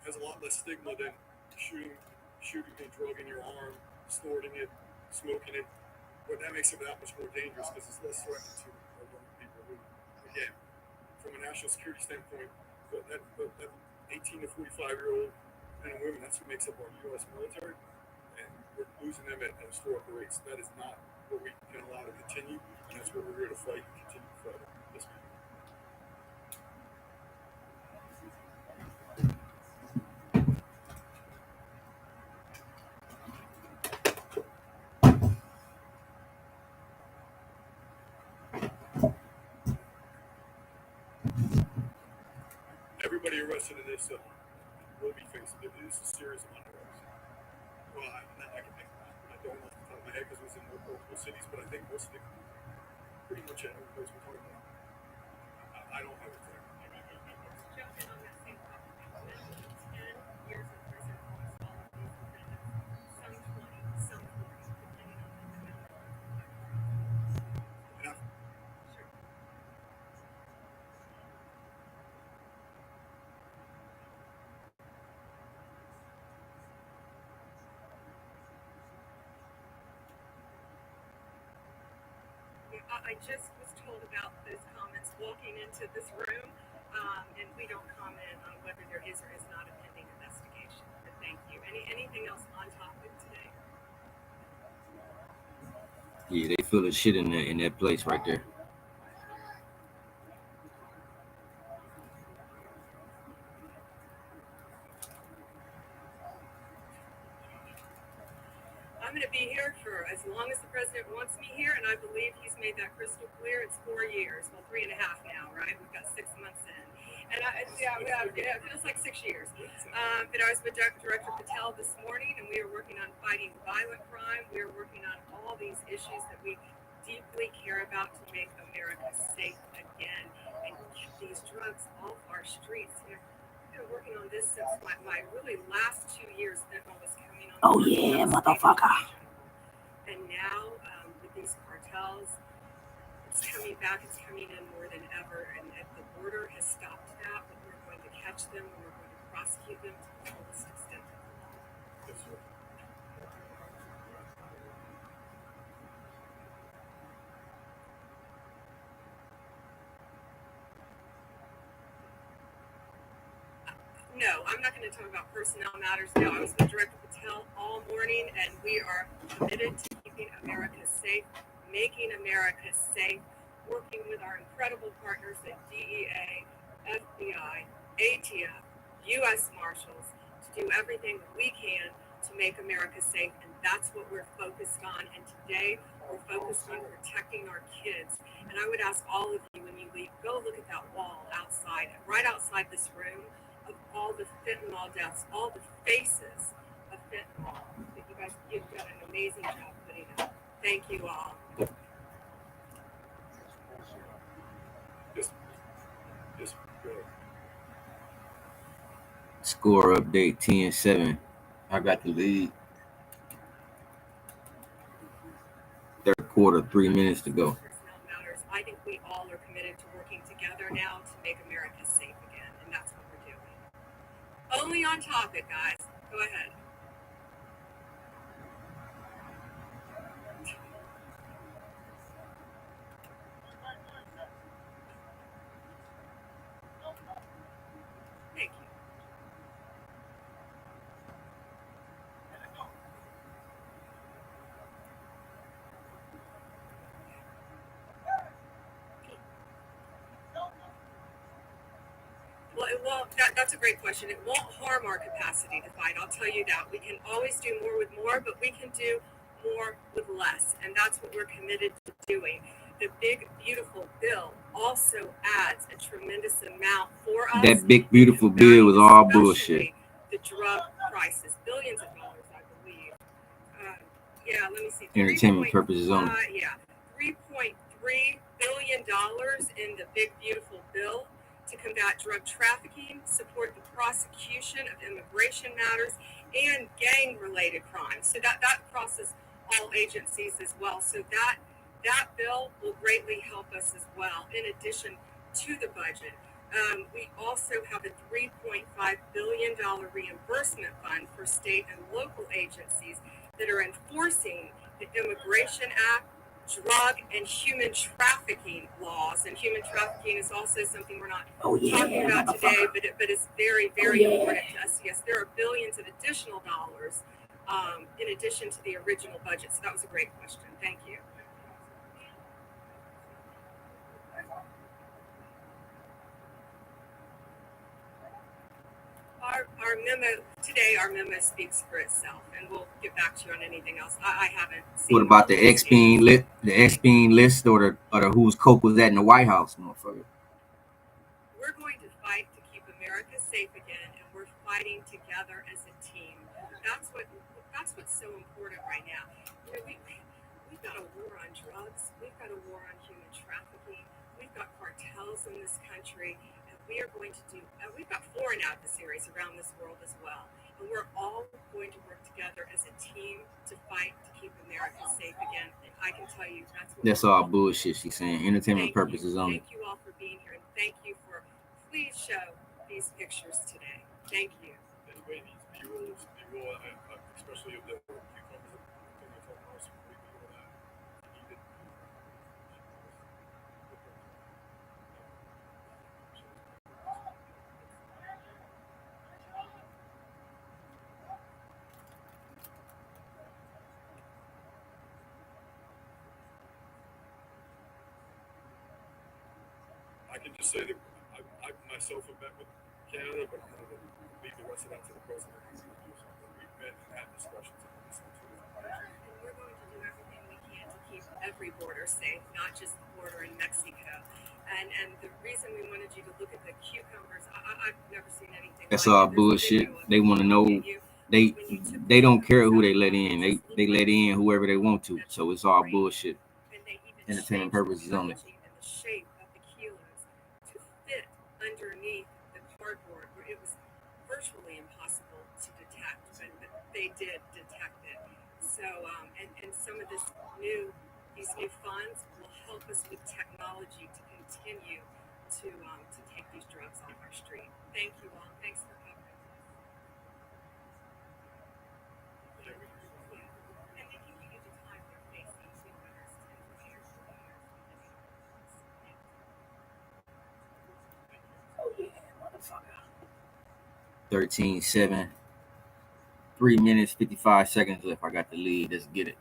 has a lot less stigma than shooting a drug in your arm, snorting it, smoking it. But that makes it that much more dangerous because it's less threatening to people who, again, from a national security standpoint, that 18 to 45-year-old men and women, that's what makes up our U.S. military, and we're losing them at historical rates. That is not what we can allow to continue, and that's what we're here to fight and continue to fight. Yes, ma'am. Everybody arrested in this will be facing this is a serious amount of drugs. Well, I don't know off the top of my head because it was in multiple cities, but I think most of it, pretty much every place we're talking about. I don't have it there. Jump in on that same topic. 10 years in prison for all of these defendants. Some 20, some 40, depending on the defendant. Yeah. Sure. I just was told about those comments walking into this room, and we don't comment on whether there is or is not a pending investigation. But thank you. Anything else on topic today? Yeah, they full of shit in that place right there. I'm going to be here for as long as the president wants me here, and I believe he's made that crystal clear. It's 4 years, well, 3.5 now, right? We've got 6 months in, and it feels like 6 years. But I was with Director Patel this morning, and we are working on fighting violent crime. We are working on all these issues that we deeply care about to make America safe again and get these drugs off our streets. We've been working on this since my really last 2 years. Fentanyl was coming on. Oh yeah, motherfucker. And now with these cartels, it's coming back. It's coming in more than ever. And if the border has stopped that, but we're going to catch them and we're going to prosecute them to the fullest extent of the law. Yes, sir. No, I'm not going to talk about personnel matters now. I was with Director Patel all morning, and we are committed to keeping America safe, making America safe, working with our incredible partners at DEA, FBI, ATF, U.S. Marshals, to do everything we can to make America safe, and that's what we're focused on. And today, we're focused on protecting our kids. And I would ask all of you, when you leave, go look at that wall outside, right outside this room, of all the fentanyl deaths, all the faces of fentanyl that you guys, you've done an amazing job putting up. Thank you all. Yes. Yes. Go ahead. Score update 10-7. I got the lead. Third quarter, 3 minutes to go. Personnel matters. I think we all are committed to working together now to make America safe again, and that's what we're doing. Only on topic, guys. Go ahead. Thank you. Well, that's a great question. It won't harm our capacity to fight. I'll tell you that. We can always do more with more, but we can do more with less. And that's what we're committed to doing. The big, beautiful bill also adds a tremendous amount for us. That big, beautiful bill was all bullshit. The drug prices, billions of dollars, I believe. Let me see. Entertainment purposes only. $3.3 billion in the big, beautiful bill to combat drug trafficking, support the prosecution of immigration matters, and gang-related crimes. So that crosses all agencies as well. So that bill will greatly help us as well, in addition to the budget. We also have a $3.5 billion reimbursement fund for state and local agencies that are enforcing the Immigration Act, drug and human trafficking laws. And human trafficking is also something we're not talking about today, but it's very, very important to us. Yes, there are billions of additional dollars in addition to the original budget. So that was a great question. Thank you. Our memo speaks for itself, and we'll get back to you on anything else. I haven't seen. What about the Epstein list, or the whose coke was that in the White House, motherfucker? We're going to fight to keep America safe again, and we're fighting together as a team. That's what's so important right now. We've got a war on drugs. We've got a war on human trafficking. We've got cartels in this country, and we are going to do. We've got foreign adversaries around this world as well, and we're all going to work together as a team to fight to keep America safe again. And I can tell you that's all bullshit. She's saying entertainment purposes only. Thank you all for being here, and thank you for. Please show these pictures today. Thank you. Anyway, these B-rolls, especially of the cucumbers, can just say that I myself have met with Canada, but I'm going to leave the rest of that to the president. We've met and had discussions on this on two different occasions. And we're going to do everything we can to keep every border safe, not just the border in Mexico. And the reason we wanted you to look at the cucumbers, I've never seen anything. That's like all it. There's a bullshit. video of They want to know. They don't care who they let in. They let in whoever they want to. So it's all bullshit. And they even Entertainment changed the purposes only. packaging and the shape of the kilos to fit underneath the cardboard, where it was virtually impossible to detect, but they did detect it. So, and some of these new funds will help us with technology to continue to take these drugs off our street. Thank you all. Thanks for covering this. And they can use the time they're facing to understand years and years. Oh yeah, motherfucker. 13-7. 3 minutes, 55 seconds left. I got the lead. Let's get it.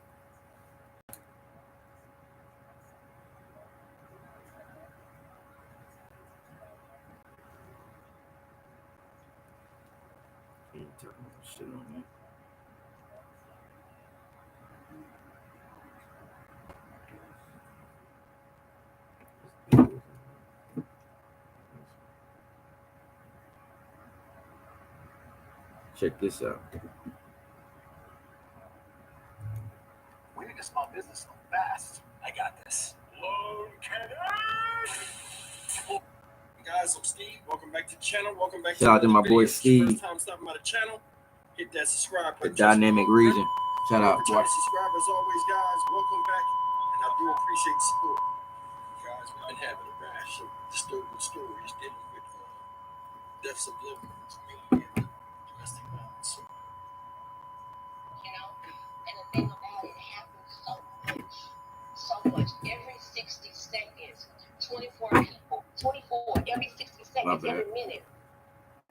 Check this out. We need a small business loan fast. I got this. Loan Canada. Guys, I'm Steve. Welcome back to the channel. Welcome back Shout out to my boy Steve. First time stopping by the channel. Hit that subscribe button. The dynamic region. Shout out, boy. Subscribe as always, guys. Welcome back, and I do appreciate the support. Guys, we've been having a rash of disturbing stories dealing with deaths of loved ones, mainly domestic violence. You know, and the thing about it happens so much. Every 60 seconds, 24 people, 24 every 60 seconds, every minute,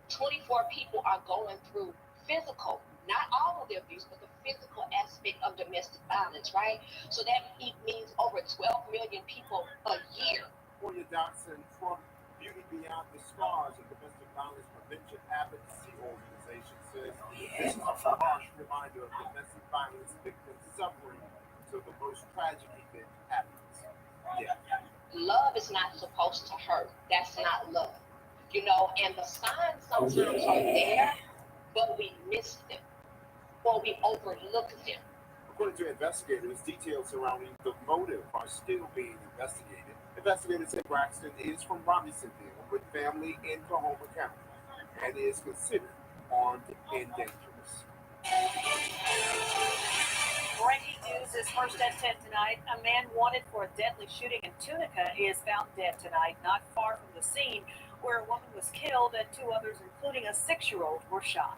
24 people are going through physical, not all of the abuse, but the physical aspect of domestic violence, right? So that means over 12 million people a year. Toya Johnson from Beauty Beyond the Scars, a domestic violence prevention advocacy organization, says this is a harsh reminder of domestic violence victims suffering until the most tragic event happens. Yeah. Love is not supposed to hurt. That's not love. You know, and the signs sometimes are there, but we miss them or we overlook them. According to investigators, details surrounding the motive are still being investigated. Investigators say Braxton is from Robinsonville with family in Coahoma County and is considered armed and dangerous. Breaking news is first at 10 tonight. A man wanted for a deadly shooting in Tunica is found dead tonight, not far from the scene where a woman was killed and two others, including a 6-year-old, were shot.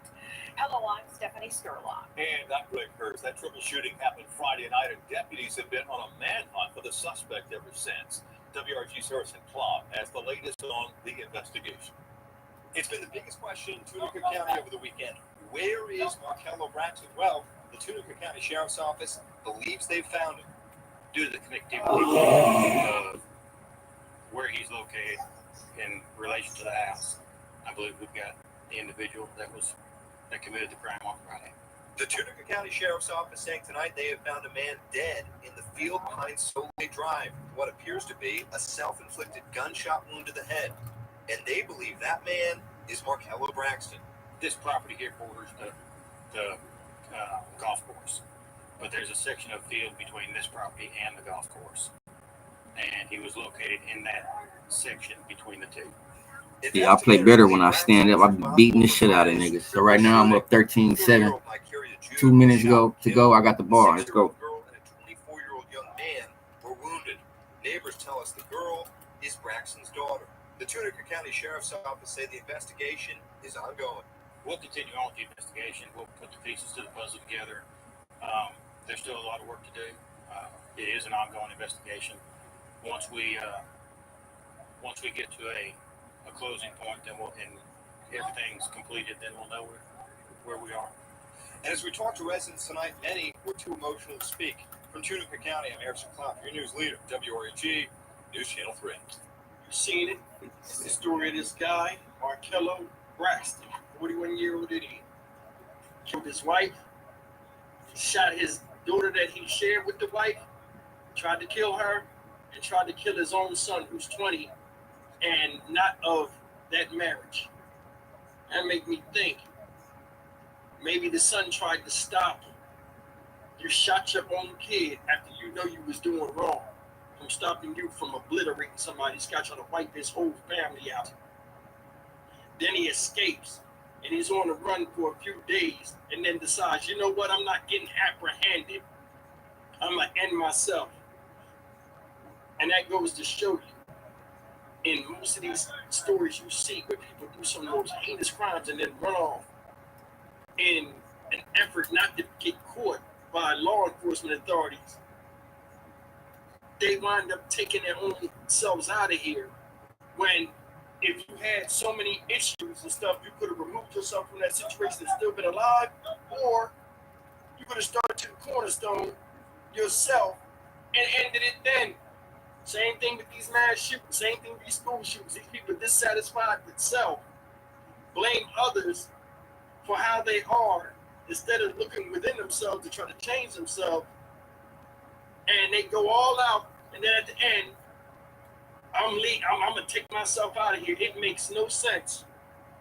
Hello, I'm Stephanie Skurlock. And I'm Greg Hurst. That triple shooting happened Friday night, and deputies have been on a manhunt for the suspect ever since. WRG's Harrison Clark has the latest on the investigation. It's been the biggest question in Tunica County over the weekend. Where is Markello Braxton? Well, the Tunica County Sheriff's Office believes they've found him. Due to the connectivity of where he's located in relation to the house, I believe we've got the individual that committed the crime on Friday. The Tunica County Sheriff's Office saying tonight they have found a man dead in the field behind Soleil Drive. What appears to be a self-inflicted gunshot wound to the head. And they believe that man is Markello Braxton. This property here borders the golf course, but there's a section of field between this property and the golf course, and he was located in that section between the two. Yeah, I play better when I stand up. I'm beating the shit out of niggas. So right now I'm up 13-7. 2 minutes to go. I got the ball. Let's go. A girl and a 24-year-old young man were wounded. Neighbors tell us the girl is Braxton's daughter. The Tunica County Sheriff's Office say the investigation is ongoing. We'll continue on with the investigation. We'll put the pieces to the puzzle together. There's still a lot of work to do. It is an ongoing investigation. Once we get to a closing point, then and everything's completed, then we'll know where we are. And as we talk to residents tonight, many were too emotional to speak. From Tunica County, I'm Harrison Klopp, your news leader, WREG News Channel 3. seen it. It's the story of this guy, Markello Braxton, 41-year-old idiot. Killed his wife, shot his daughter that he shared with the wife, tried to kill her, and tried to kill his own son, who's 20, and not of that marriage. That made me think, maybe the son tried to stop him. You shot your own kid after you know you was doing wrong, from stopping you from obliterating somebody. This guy trying to wipe his whole family out. Then he escapes, and he's on the run for a few days, and then decides, you know what, I'm not getting apprehended. I'm going to end myself. And that goes to show you, in most of these stories you see where people do some of those heinous crimes and then run off in an effort not to get caught by law enforcement authorities, they wind up taking their own selves out of here. When if you had so many issues and stuff, you could have removed yourself from that situation and still been alive, or you could have started to the cornerstone yourself and ended it then. Same thing with these mass shootings, same thing with these school shootings. These people are dissatisfied with self, blame others for how they are, instead of looking within themselves to try to change themselves. And they go all out, and then at the end, I'm going to take myself out of here. It makes no sense.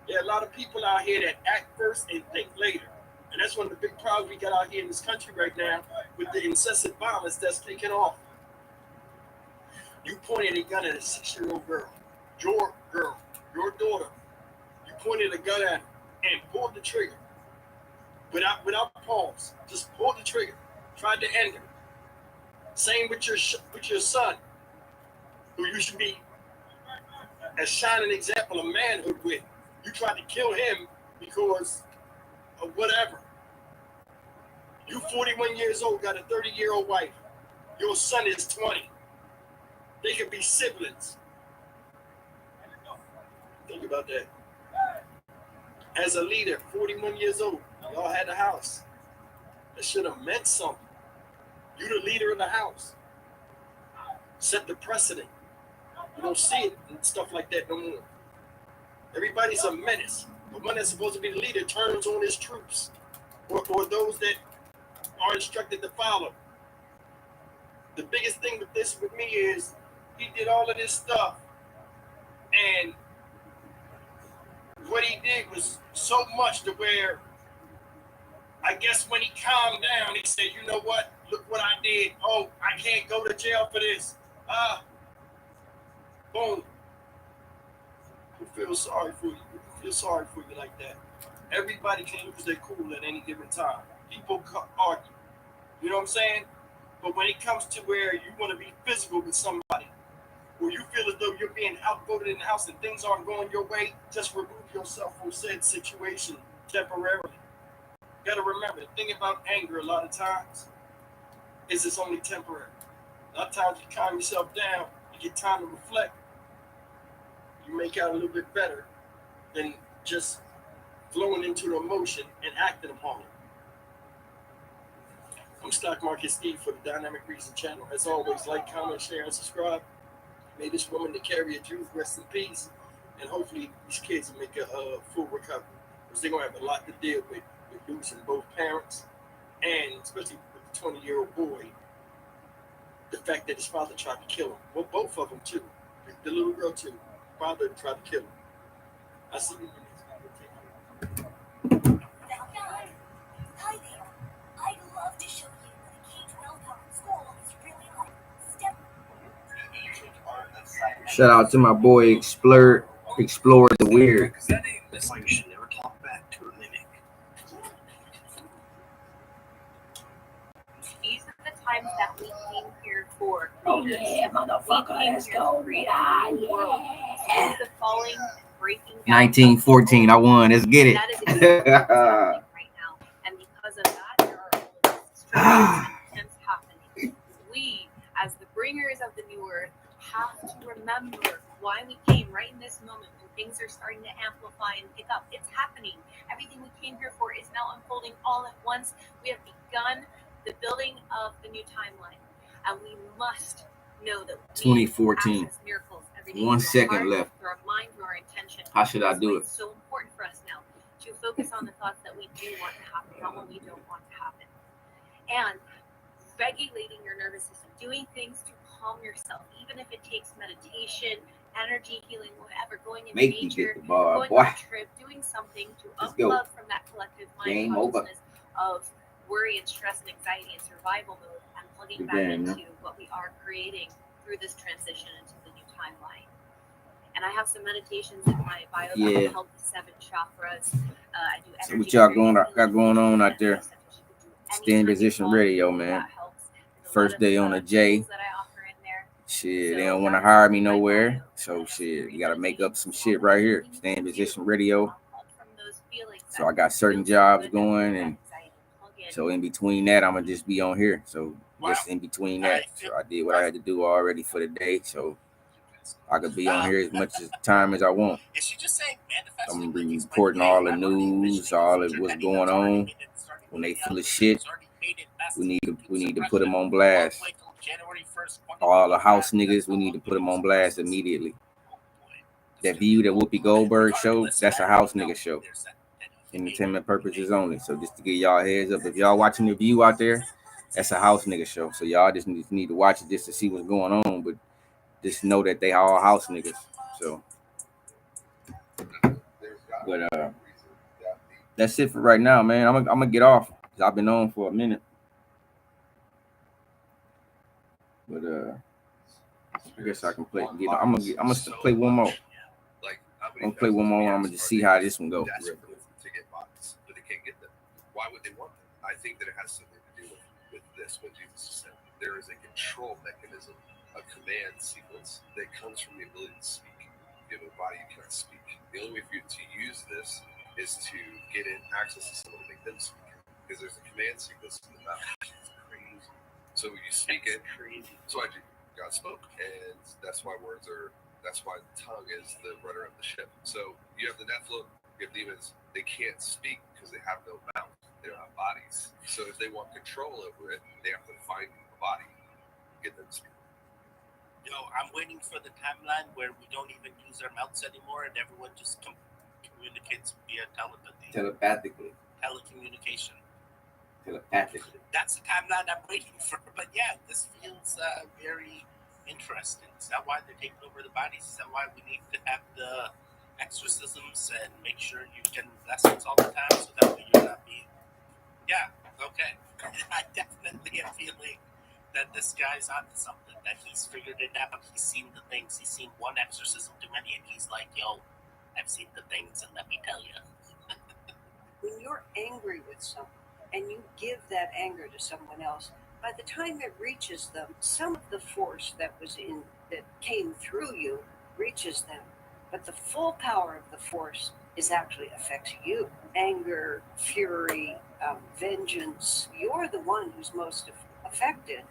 There are a lot of people out here that act first and think later. And that's one of the big problems we got out here in this country right now with the incessant violence that's taking off. You pointed a gun at a 6-year-old girl, your daughter. You pointed a gun at her and pulled the trigger without pause. Just pulled the trigger. Tried to end her. Same with your son, who you should be a shining example of manhood with. You tried to kill him because of whatever. You 41 years old, got a 30-year-old wife. Your son is 20. They could be siblings. Think about that. As a leader, 41 years old, y'all had a house. That should have meant something. You the leader of the house. Set the precedent. You don't see it and stuff like that no more. Everybody's a menace. The one that's supposed to be the leader turns on his troops, or those that are instructed to follow. The biggest thing with this with me is he did all of this stuff, and what he did was so much to where I guess when he calmed down, he said, you know what? Look what I did. Oh, I can't go to jail for this. Boom. Who feels sorry for you? Who feels sorry for you like that? Everybody can lose their cool at any given time. People argue. You know what I'm saying? But when it comes to where you want to be physical with somebody, or you feel as though you're being outvoted in the house and things aren't going your way, just remove yourself from said situation temporarily. You got to remember, the thing about anger a lot of times is it's only temporary. A lot of times you calm yourself down, you get time to reflect, you make out a little bit better than just flowing into the emotion and acting upon it. I'm Stock Market Steve for the Dynamic Reason channel. As always, like, comment, share, and subscribe. May this woman to carry a Jew rest in peace, and hopefully these kids will make a full recovery, because they're going to have a lot to deal with losing both parents, and especially with the 20-year-old boy, the fact that his father tried to kill him. Well, both of them too. The little girl too. Father tried to kill him. I see you. Hi there. I'd love to show you what a K-12 public school is really like. Shout out to my boy Explore the Weird. That's why you should never talk back to a mimic. These are the times that we came here for. Oh yeah, motherfucker, let's go, Rita. Yeah. The falling, breaking down. 1914, I won. Let's get it. That is exactly what's happening right now. And because of that, there are all of these attempts happening. We, as the bringers of the new earth, have to remember why we came right in this moment when things are starting to amplify and pick up. It's happening. Everything we came here for is now unfolding all at once. We have begun the building of the new timeline. And we must know that we 2014. access miracles every every day. 1 second left. Through our mind, through our intention. How should I do it? It's so important for us now to focus on the thoughts that we do want to happen, not what we don't want to happen. And regulating your nervous system, doing things to calm yourself, even if it takes meditation, energy healing, whatever, going in nature, going on a trip, doing something to unplug from that collective mind consciousness of worry and stress and anxiety and survival mode, and plugging back into what we are creating through this transition into the new timeline. And I have some meditations in my bio that will help the 7 chakras. I do energy. So what y'all got going on out there? Stay in Position Radio, man. First day on the J. Shit, they don't want to hire me nowhere. So shit, you gotta make up some shit right here. Stay in Position Radio. So I got certain jobs going, and so in between that, I'm gonna just be on here. So just in between that, so I did what I had to do already for the day. So I could be on here as much time as I want. I'm gonna be reporting all the news, all of what's going on. When they full of shit, we need to put them on blast. All the house niggas, we need to put them on blast immediately. That View, that Whoopi Goldberg show, that's a house nigga show. Entertainment purposes only. So just to give y'all a heads up, if y'all watching The View out there, that's a house nigga show. So y'all just need to watch it just to see what's going on. But just know that they all house niggas. So, but that's it for right now, man. I'm gonna get off. I've been on for a minute. But I guess I can play. I'm gonna play one more. I'm gonna play one more. I'm gonna just see how this one goes. To get bodies, but they can't get them. Why would they want them? I think that it has something to do with this. What Jesus said, there is a control mechanism, a command sequence that comes from the ability to speak. You have a body, you cannot speak. The only way for you to use this is to get in access to someone to make them speak, because there's a command sequence in the mouth. It's crazy. So you speak it. So God spoke, and that's why that's why the tongue is the rudder of the ship. So you have the Nephilim, you have demons. They can't speak because they have no mouth. They don't have bodies. So if they want control over it, they have to find a body, get them to speak. I'm waiting for the timeline where we don't even use our mouths anymore, and everyone just communicates via telepathy. Telepathically. Telecommunication. Telepathically. That's the timeline I'm waiting for. But yeah, this feels very interesting. Is that why they're taking over the bodies? Is that why we need to have the exorcisms and make sure you get blessings all the time so that way you're not being... Yeah, okay. I definitely am feeling that this guy's onto something, that he's figured it out. He's seen the things. He's seen one exorcism too many, and he's like, yo, I've seen the things, and let me tell you. When you're angry with someone and you give that anger to someone else, by the time it reaches them, some of the force that came through you reaches them. But the full power of the force actually affects you. Anger, fury, vengeance, you're the one who's most affected,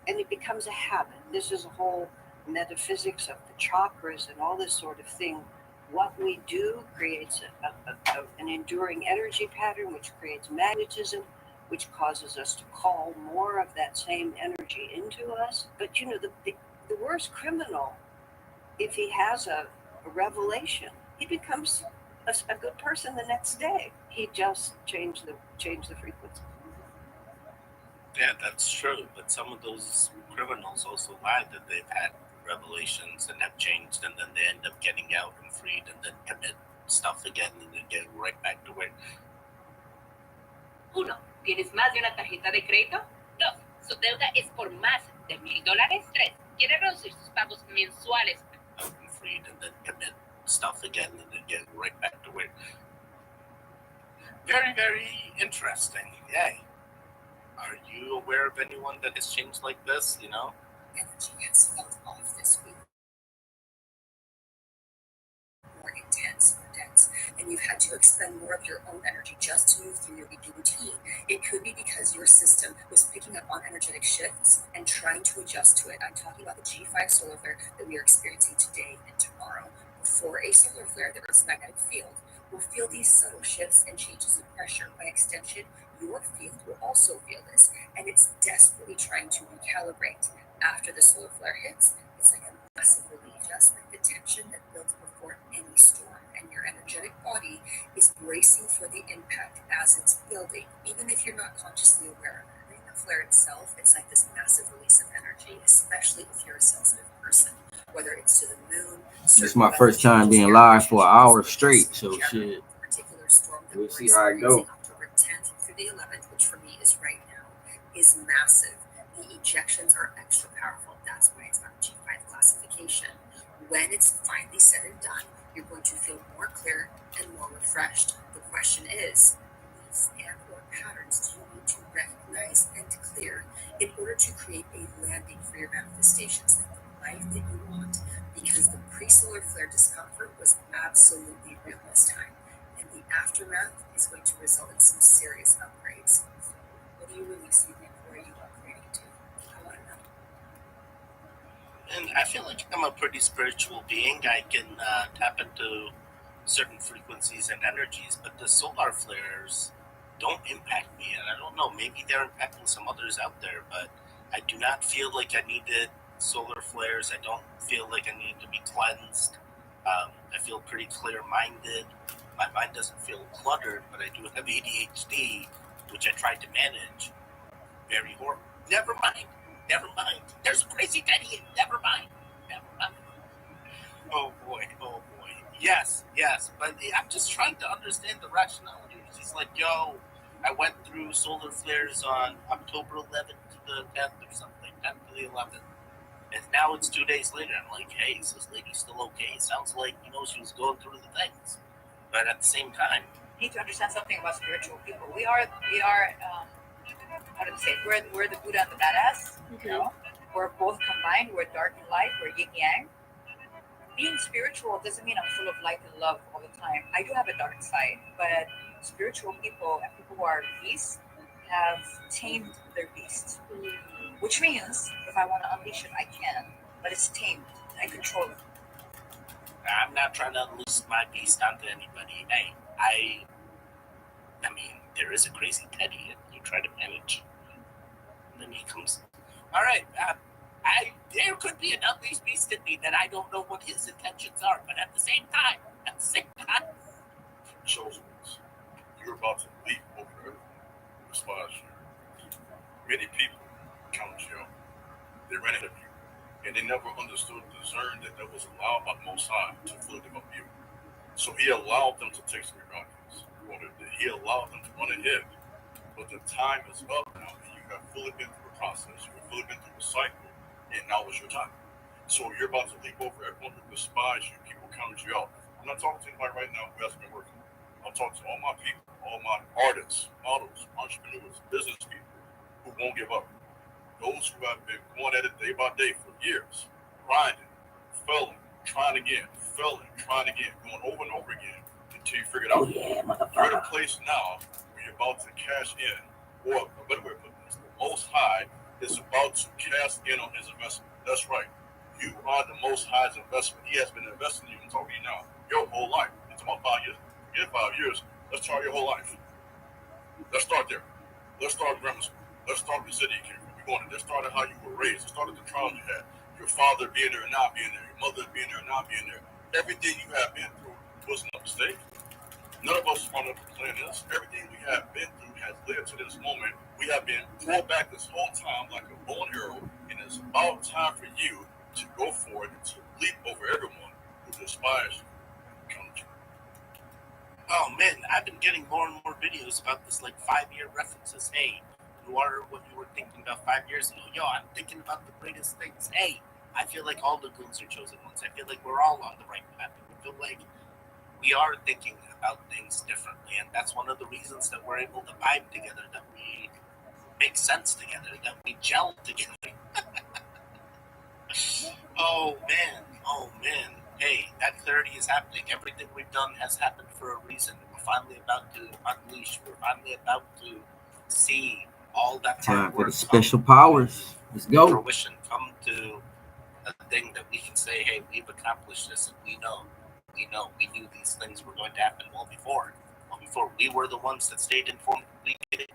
and it becomes a habit. This is a whole metaphysics of the chakras and all this sort of thing. What we do creates an enduring energy pattern, which creates magnetism, which causes us to call more of that same energy into us. But the worst criminal, if he has a revelation, he becomes a good person the next day. He just changed the frequency. Yeah, that's true. But some of those criminals also lie that they've had revelations and have changed, and then they end up getting out and freed, and then commit stuff again, and then get right back to where. 1. ¿Tienes más de una tarjeta de crédito? 2. Su deuda es por más de $1,000. 3. ¿Quiere reducir sus pagos mensuales? Out and freed, and then commit stuff again, and then get right back to where. Very, very interesting. Yay. Are you aware of anyone that has changed like this? Energy has felt off this week. More intense, more dense, and you've had to expend more of your own energy just to move through your weekly routine. It could be because your system was picking up on energetic shifts and trying to adjust to it. I'm talking about the G5 solar flare that we are experiencing today and tomorrow. Before a solar flare, the Earth's magnetic field will feel these subtle shifts and changes in pressure. By extension, your field will also feel this, and it's desperately trying to recalibrate. After the solar flare hits, it's like a massive relief. just like the tension that builds before any storm, and your energetic body is bracing for the impact as it's building, even if you're not consciously aware of it. The flare itself, it's like this massive release of energy, especially if you're a sensitive person, whether it's to the moon. It's my first time being live for an hour straight, so shit. Particular storm that We'll we're see how it goes. October 10th through the 11th, which for me is right now, is massive. The ejections are extra powerful. That's why it's on G5 classification. When it's finally said and done, you're going to feel more clear and more refreshed. The question is, beliefs and or patterns do you need to recognize and clear in order to create a landing for your manifestations, like the life that you want? Because the pre-solar flare discomfort was absolutely real this time, and the aftermath is going to result in some serious upgrades. What are you releasing and where are you upgrading to? I want to know. And I feel like I'm a pretty spiritual being. I can tap into certain frequencies and energies, but the solar flares don't impact me. And I don't know, maybe they're impacting some others out there, but I do not feel like I needed solar flares. I don't feel like I need to be cleansed. I feel pretty clear-minded. My mind doesn't feel cluttered, but I do have ADHD, which I tried to manage. Very horrible. Never mind. There's a crazy Teddy. Never mind. Oh boy. Yes. But I'm just trying to understand the rationality. She's like, yo, I went through solar flares on October 11th to the 10th or something, 10th to the 11th. And now it's 2 days later. I'm like, hey, is this lady still okay? It sounds like, she was going through the things. But at the same time, You need to understand something about spiritual people. We are how to say, we're the Buddha and the badass. We're both combined. We're dark and light. We're yin yang. Being spiritual doesn't mean I'm full of light and love all the time. I do have a dark side, but spiritual people and people who are beasts have tamed their beast, which means if I want to unleash it, I can, but it's tamed. I control it. I'm not trying to unleash my beast onto anybody. Hey, I mean, there is a crazy Teddy, and you try to manage. And then he comes, all right, there could be an unleashed beast in me that I don't know what his intentions are, but at the same time, Chosen ones, you're about to leap over everyone who despise you. Many people count you out. They ran ahead of you, and they never understood, discerned that was allowed by the Most High to fill them up you. So He allowed them to taste the darkness. He allowed them to run ahead. But the time is up now, and you have fully been through the process. You have fully been through the cycle, and now is your time. So you're about to leap over everyone who despise you. People count you out. I'm not talking to anybody right now who hasn't been working. I'm talking to all my people, all my artists, models, entrepreneurs, business people who won't give up. Those who have been going at it day by day for years, grinding, failing, trying again, failing, trying again, going over and over again until you figure it out. You're at a place now where you're about to cash in, or a better way of putting this, the Most High is about to cash in on His investment. That's right. You are the Most High's investment. He has been investing in you. I'm talking to you now, your whole life. It's about 5 years. Forget 5 years. Let's start your whole life. Let's start there. Let's start grammar school. Let's start the city you came from. Let's start at how you were raised. Let's start at the traumas you had. Your father being there and not being there. Your mother being there and not being there. Everything you have been through wasn't a mistake. None of us want to plan this. Everything we have been through has led to this moment. We have been pulled back this whole time like a bow and arrow, and it's about time for you to go for it and to leap over everyone who despises you. Come to. oh man, I've been getting more and more videos about this, like 5-year references. Hey, you are what you were thinking about 5 years ago. Yo, I'm thinking about the greatest things. Hey, I feel like all the goons are chosen ones. I feel like we're all on the right path. I feel like we are thinking about things differently, and that's one of the reasons that we're able to vibe together, that we make sense together, that we gel together. Oh man. Hey, that clarity is happening. Everything we've done has happened for a reason. We're finally about to unleash. We're finally about to see all that time for the special powers. Let's go. Fruition, come to a thing that we can say, hey, we've accomplished this, and we knew these things were going to happen well before we were the ones that stayed informed. We did it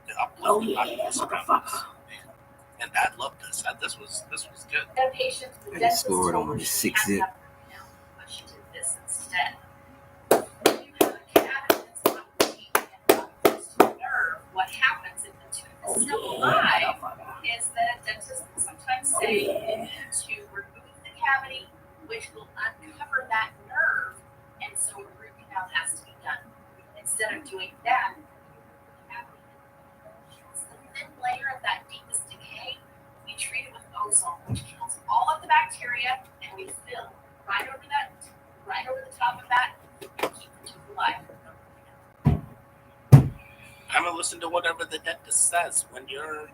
to upload the populace around us. And I love this. This was good. A patient with And dentist scored told on her the she 6 had zip. nothing now, but she did this instead. When you have a cavity that's not weak and not close to the nerve, what happens if the tooth is still alive is that a dentist will sometimes say you need to remove the cavity, which will uncover that nerve, and so a root canal has to be done. Instead of doing that, it's the thin layer of that deepest decay. We treat it with ozone, which kills all of the bacteria, and we fill right over the top of that, and keep the tooth alive. I'm gonna listen to whatever the dentist says. When you're,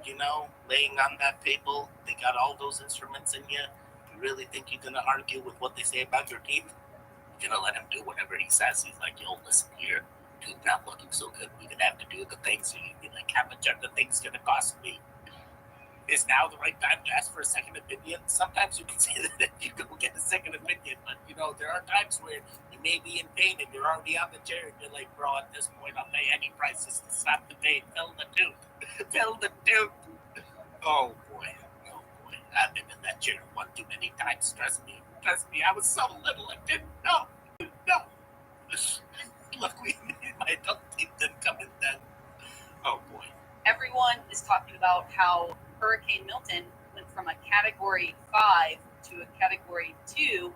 laying on that table, they got all those instruments in you. You really think you're gonna argue with what they say about your teeth? You're gonna let him do whatever he says. He's like, yo, listen here, tooth not looking so good. We're gonna have to do the thing. So you'd be like, how much are the things gonna cost me? Is now the right time to ask for a second opinion? Sometimes you can say that you go get a second opinion, but there are times where you may be in pain and you're already on the chair and you're like, bro, at this point I'll pay any prices to stop the pain. Fill the tooth. Fill the tooth. Oh boy. I've been in that chair one too many times. Trust me, I was so little I didn't know. No. Luckily my adult teeth didn't come in then. Oh boy. Everyone is talking about how Hurricane Milton went from a Category 5 to a Category 2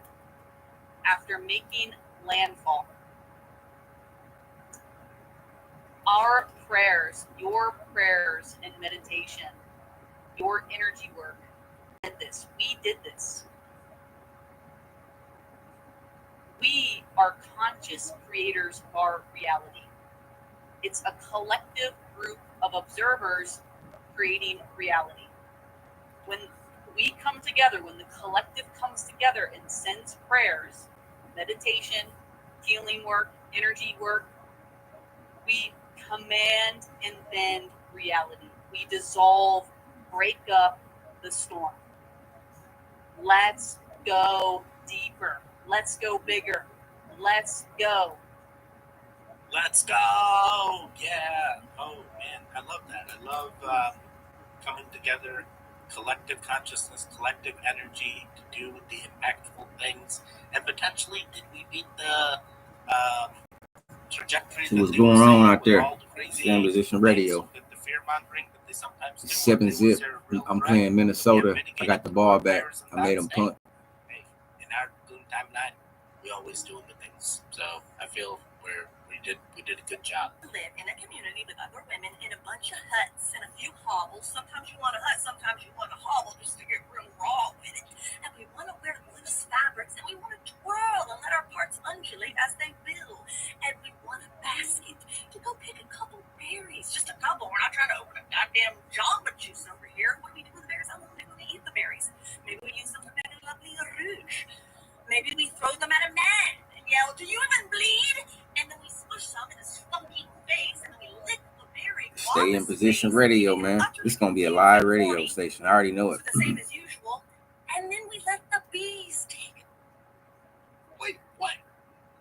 after making landfall. Our prayers, your prayers and meditation, your energy work did this. We did this. We are conscious creators of our reality. It's a collective group of observers creating reality. When we come together, when the collective comes together and sends prayers, meditation, healing work, energy work, we command and bend reality. We dissolve, break up the storm. Let's go deeper. Let's go bigger. Let's go. Let's go! Yeah. Oh man, I love that. I love coming together, collective consciousness, collective energy to do the impactful things, and potentially did we beat the trajectory? See what's going on out there. Slam Position Radio. The fear mongering that they sometimes do. 7 zip. I'm playing Minnesota. I got the ball back. I made them punt. Hey, in our Goon Timeline, we always doing the things. So I feel we did a good job. Live in a community with other women in a bunch of huts and a few hovels. Sometimes you want a hut, sometimes you want a hovel, just to get real raw with it. And we want to wear loose fabrics, and we want to twirl and let our parts undulate as they will. And we want a basket to go pick a couple berries, just a couple. We're not trying to open a goddamn Jamba Juice over here. What do we do with the berries? Maybe we eat the berries. Maybe we use them to make a lovely rouge. Maybe we throw them at a man and yell, "Do you even bleed?" And then we smush some in his funky face, and then we lick the berry. Stay in Position Radio, man. It's gonna be a live radio station. I already know it. The same as usual. And then we let the bees take it. Wait, what?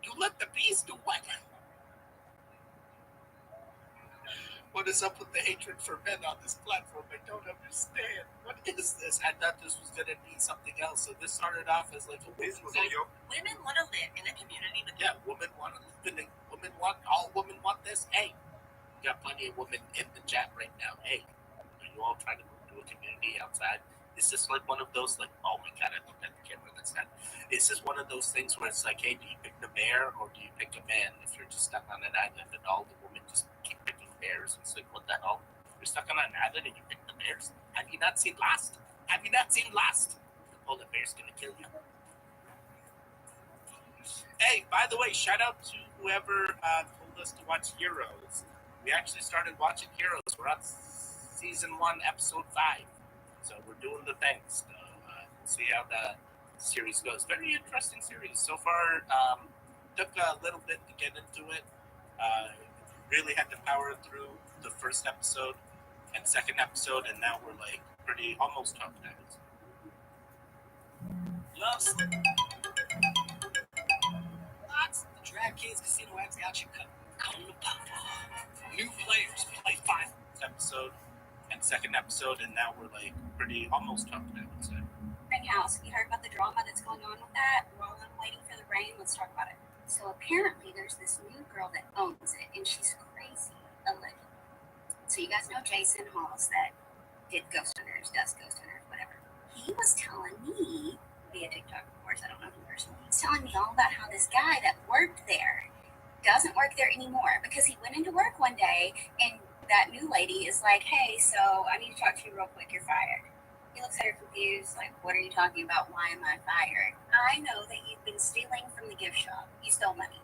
You let the bees do what? What is up with the hatred for men on this platform? I don't understand. What is this? I thought this was going to be something else. So this started off as like a Women want to live in a community with all women want this. Hey, you got plenty of women in the chat right now. Hey, are you all trying to move to a community outside? Is this like one of those oh my god, I looked at the camera that's not. Is this one of those things where it's like, hey, do you pick the bear or do you pick a man if you're just stuck on an island and all the women just keep picking bears? It's like, what the hell? You're stuck on an island and you pick the bears? Have you not seen Lost? Oh, the bear's gonna kill you. Hey, by the way, shout out to whoever told us to watch Heroes. We actually started watching Heroes. We're on season 1, episode 5. So we're doing the things. We'll see how the series goes. Very interesting series. So far, took a little bit to get into it. Really had to power through the first episode and second episode, and now we're like pretty almost hooked at it. Loves the DraftKings Casino X got you covered. New players play 5 episode and second episode, and now we're like pretty almost tough, I would say. Spring House. Have you heard about the drama that's going on with that? While I'm waiting for the rain, let's talk about it. So apparently there's this new girl that owns it, and she's crazy, allegedly. So you guys know Jason Halls that did Ghost Hunters, does Ghost Hunters, whatever. He was telling me, via TikTok, of course, I don't know him personally, he's telling me all about how this guy that worked there doesn't work there anymore because he went into work one day and that new lady is like, hey, so I need to talk to you real quick, you're fired. He looks at her confused, like, what are you talking about? Why am I fired? I know that you've been stealing from the gift shop. You stole money.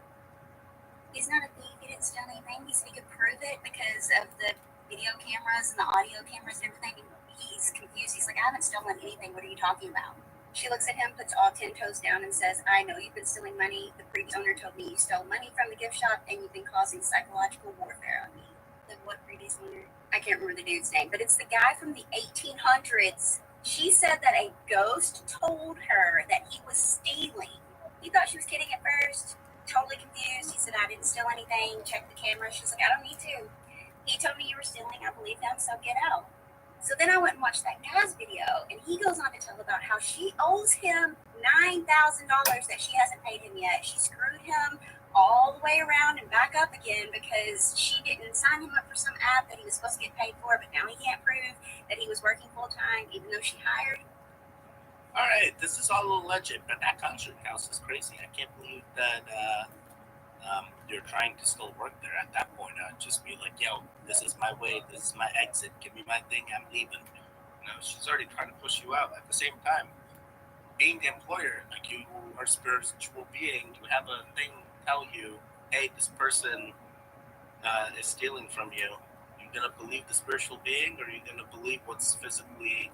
He's not a thief. He didn't steal anything. He said he could prove it because of the video cameras and the audio cameras and everything. He's confused. He's like, I haven't stolen anything. What are you talking about? She looks at him, puts all 10 toes down and says, I know you've been stealing money. The previous owner told me you stole money from the gift shop and you've been causing psychological warfare on me. The what previous owner? I can't remember the dude's name, but it's the guy from the 1800s. She said that a ghost told her that he was stealing. He thought she was kidding at first. Totally confused. He said, I didn't steal anything. Check the camera. She was like, I don't need to. He told me you were stealing. I believe him, so get out. So then I went and watched that guy's video, and he goes on to tell about how she owes him $9,000 that she hasn't paid him yet. She screwed him all the way around and back up again because she didn't sign him up for some app that he was supposed to get paid for, but now he can't prove that he was working full-time even though she hired. All right, this is all alleged, but that concert house is crazy. I can't believe that you're trying to still work there at that point. I'd just be like, yo, this is my way, this is my exit, give me my thing, I'm leaving. You know, she's already trying to push you out. At the same time, being the employer, like you are a spiritual being, you have a thing tell you, hey, this person is stealing from you. You're gonna believe the spiritual being, or you're gonna believe what's physically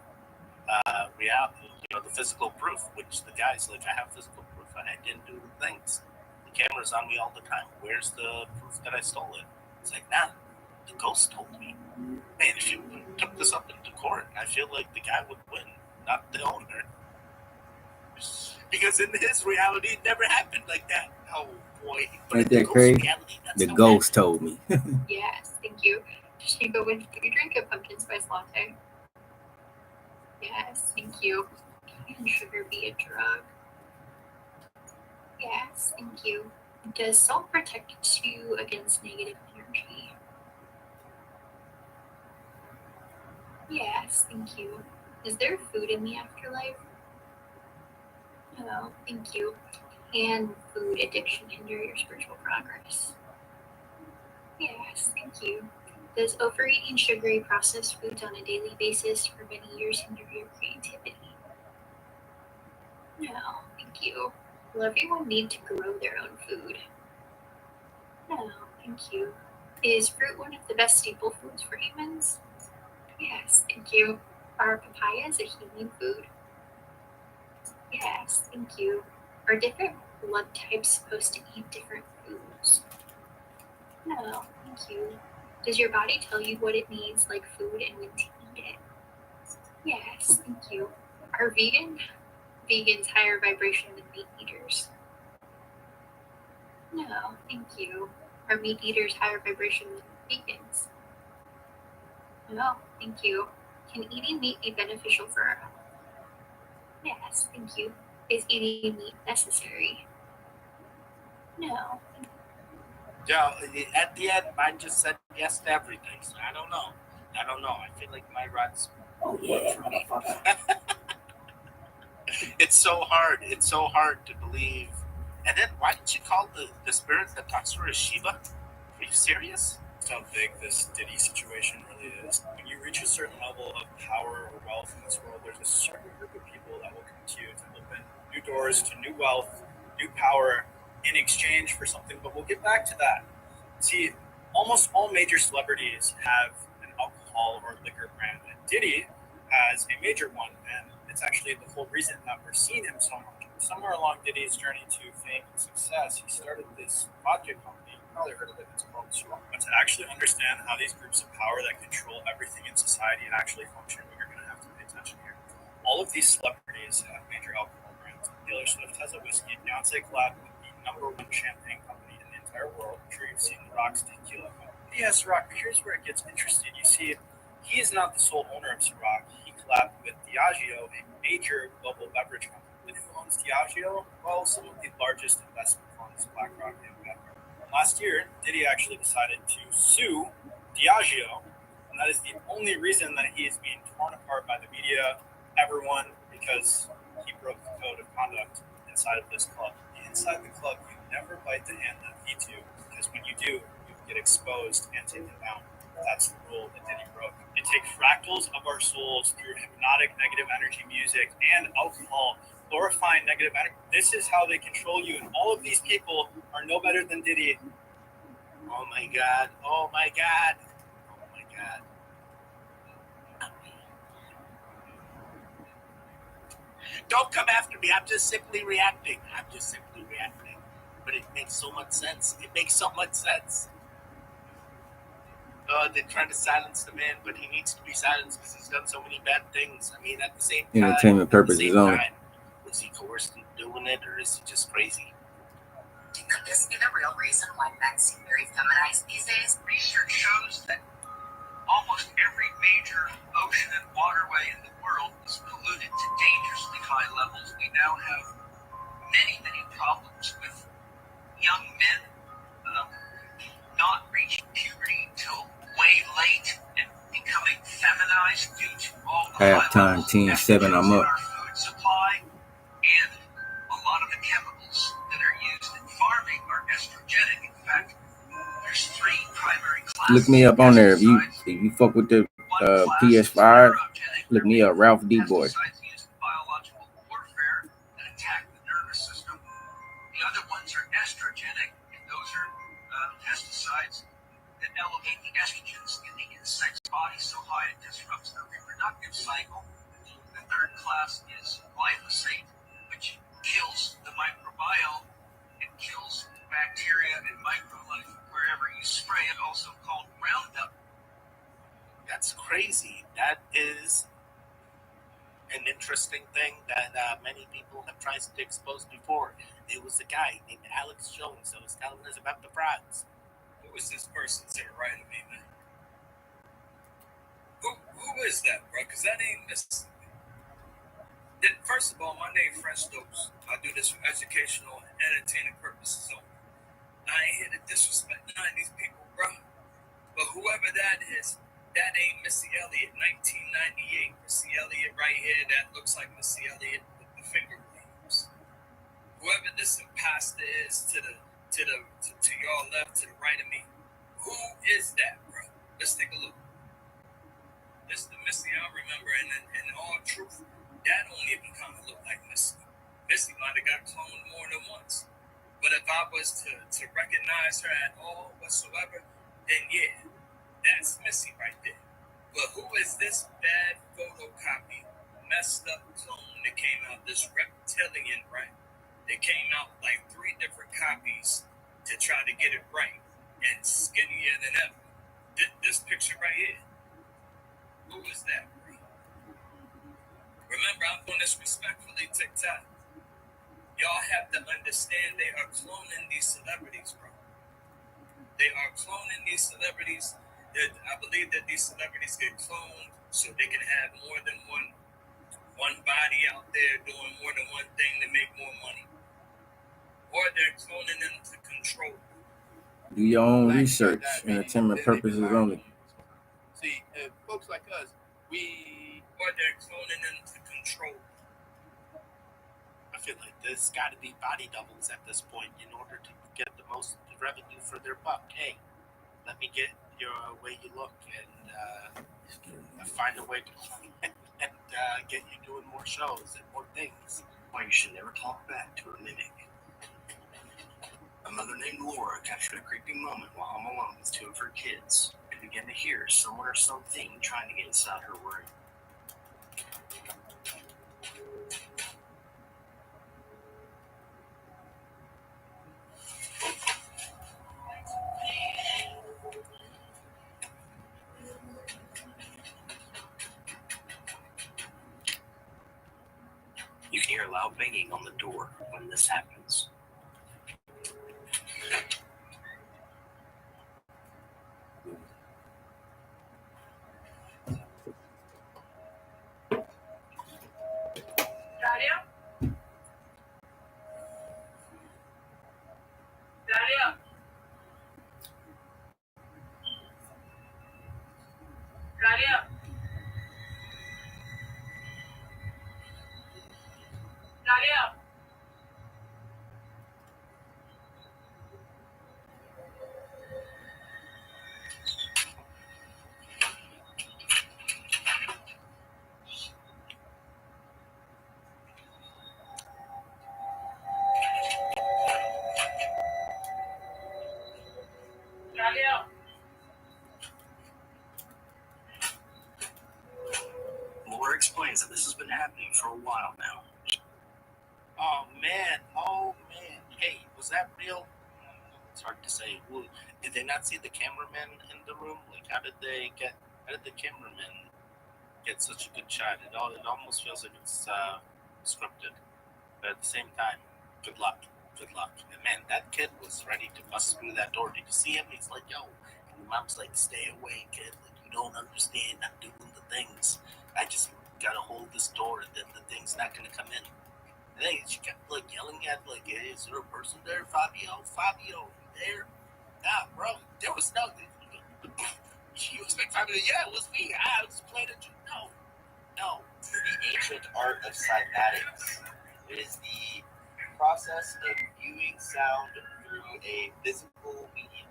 reality, the physical proof, which the guy's like, I have physical proof, I didn't do the things. The camera's on me all the time. Where's the proof that I stole it? It's like, nah, the ghost told me. Man, if you took this up into court, I feel like the guy would win, not the owner. Because in his reality, it never happened like that. Oh boy. But ain't that crazy? Reality, the ghost told me. Yes, thank you. Chico, when do you drink a pumpkin spice latte? Yes, thank you. Can sugar be a drug? Yes, thank you. Does salt protect you against negative energy? Yes, thank you. Is there food in the afterlife? No, thank you. Can food addiction hinder your spiritual progress? Yes, thank you. Does overeating sugary processed foods on a daily basis for many years hinder your creativity? No, thank you. Will everyone need to grow their own food? No, thank you. Is fruit one of the best staple foods for humans? Yes, thank you. Are papayas a healing food? Yes, thank you. Are different blood types supposed to eat different foods? No, thank you. Does your body tell you what it needs, like food, and when to eat it? Yes, thank you. Are vegans higher vibration than meat eaters? No, thank you. Are meat eaters higher vibration than vegans? No, thank you. Can eating meat be beneficial for our health? Yes, thank you. Is eating meat necessary? No. Yeah, at the end, mine just said yes to everything, so I don't know. I feel like my rod's... Oh, yeah, motherfucker. It's so hard to believe. And then why did you call the spirit that talks to her Shiva? Are you serious? That's how big this Diddy situation really is. When you reach a certain level of power or wealth in this world, there's a certain group of people that will come to you to open new doors to new wealth, new power in exchange for something. But we'll get back to that. See, almost all major celebrities have an alcohol or liquor brand, and Diddy has a major one, and it's actually the whole reason that we're seeing him so much. Somewhere along Diddy's journey to fame and success, he started this vodka company. You've probably heard of it. It's called Ciroc. But to actually understand how these groups of power that control everything in society and actually function, you're going to have to pay attention here. All of these celebrities have major alcohol brands. Taylor Swift has a whiskey. Beyonce collabed with the #1 champagne company in the entire world. I'm sure you've seen The Rock's tequila company. Yes, Ciroc. Here's where it gets interesting. You see, he is not the sole owner of Ciroc. He collab with Diageo, a major global beverage company. And who owns Diageo? Well, some of the largest investment funds, BlackRock and Vanguard. Last year, Diddy actually decided to sue Diageo, and that is the only reason that he is being torn apart by the media, everyone, because he broke the code of conduct inside of this club. Inside the club, you never bite the hand that feeds you, because when you do, you get exposed and taken down. That's the rule that Diddy broke. They take fractals of our souls through hypnotic negative energy music and alcohol, glorifying negative energy. This is how they control you, and all of these people are no better than Diddy. Oh my God. Oh my God. Oh my God. Don't come after me. I'm just simply reacting. But it makes so much sense. They're trying to silence the man, but he needs to be silenced because he's done so many bad things. I mean, at the same time, Entertainment purposes only. Was he coerced into doing it, or is he just crazy? Could this be the real reason why men seem very feminized these days? Research shows that almost every major ocean and waterway in the world is polluted to dangerously high levels. We now have many problems with young men not reaching puberty till way late and becoming feminized due to all the Halftime, 10-7, I'm up. in our food supply, and a lot of the chemicals that are used in farming are estrogenic. In fact, there's 3 primary classes. Look me up on there if you fuck with the PS5. Look me up, Ralph D. Boy. Pesticides used in biological warfare that attack the nervous system. The other ones are estrogenic, and those are pesticides that elevate the estrogens in the insect's body so high it disrupts the reproductive cycle. The third class is glyphosate, which kills the microbiome and kills bacteria and microlife wherever you spray it, also called Roundup. That's crazy. That is an interesting thing that many people have tried to expose before. It was a guy named Alex Jones that was telling us about the frogs. Who is this person to the right of me, man? Who is that, bro? Because that ain't Miss. First of all, my name is Fred Stokes. I do this for educational and entertaining purposes only. I ain't here to disrespect none of these people, bro. But whoever that is, that ain't Missy Elliott. 1998 Missy Elliott right here. That looks like Missy Elliott with the finger waves. Whoever this imposter is to y'all left, to the right of me, who is that, bro? Let's take a look. This is the Missy I remember, and in all truth, that don't even kind of look like Missy. Missy might have got cloned more than once. But if I was to recognize her at all whatsoever, then yeah, that's Missy right there. But who is this bad photocopy, messed up clone that came out, this reptilian, right? That came out like 3 different copies to try to get it right, and skinnier than ever. This picture right here. Who is that, bro? Remember, I'm doing this respectfully, TikTok. Y'all have to understand they are cloning these celebrities, bro. They are cloning these celebrities. I believe that these celebrities get cloned so they can have more than one body out there doing more than one thing to make more money. Or they're cloning them to control. Do your own research. Entertainment purposes only. See, folks like us, or they're cloning them to control. I feel like there's got to be body doubles at this point in order to get the most revenue for their buck. Hey, let me get your way you look and find a way to get you doing more shows and more things. Why you should never talk back to a mimic. A mother named Laura captured a creeping moment while home alone with 2 of her kids and began to hear someone or something trying to get inside her room. You can hear loud banging on the door when this happens. a while now. Oh man. Hey, was that real? It's hard to say. Did they not see the cameraman in the room? Like, how did the cameraman get such a good shot? It almost feels like it's scripted. But at the same time, good luck. And man, that kid was ready to bust through that door. Did you see him? He's like, yo. And the mom's like, stay away, kid. Like, you don't understand. I'm doing the things. I just gotta hold this door and then the thing's not gonna come in. And then she kept like yelling at like, hey, is there a person there? Fabio, you there? Nah, bro, there was no. You expect Fabio? Yeah, it was me. I was playing a joke. No. The ancient art of cymatics is the process of viewing sound through a physical medium.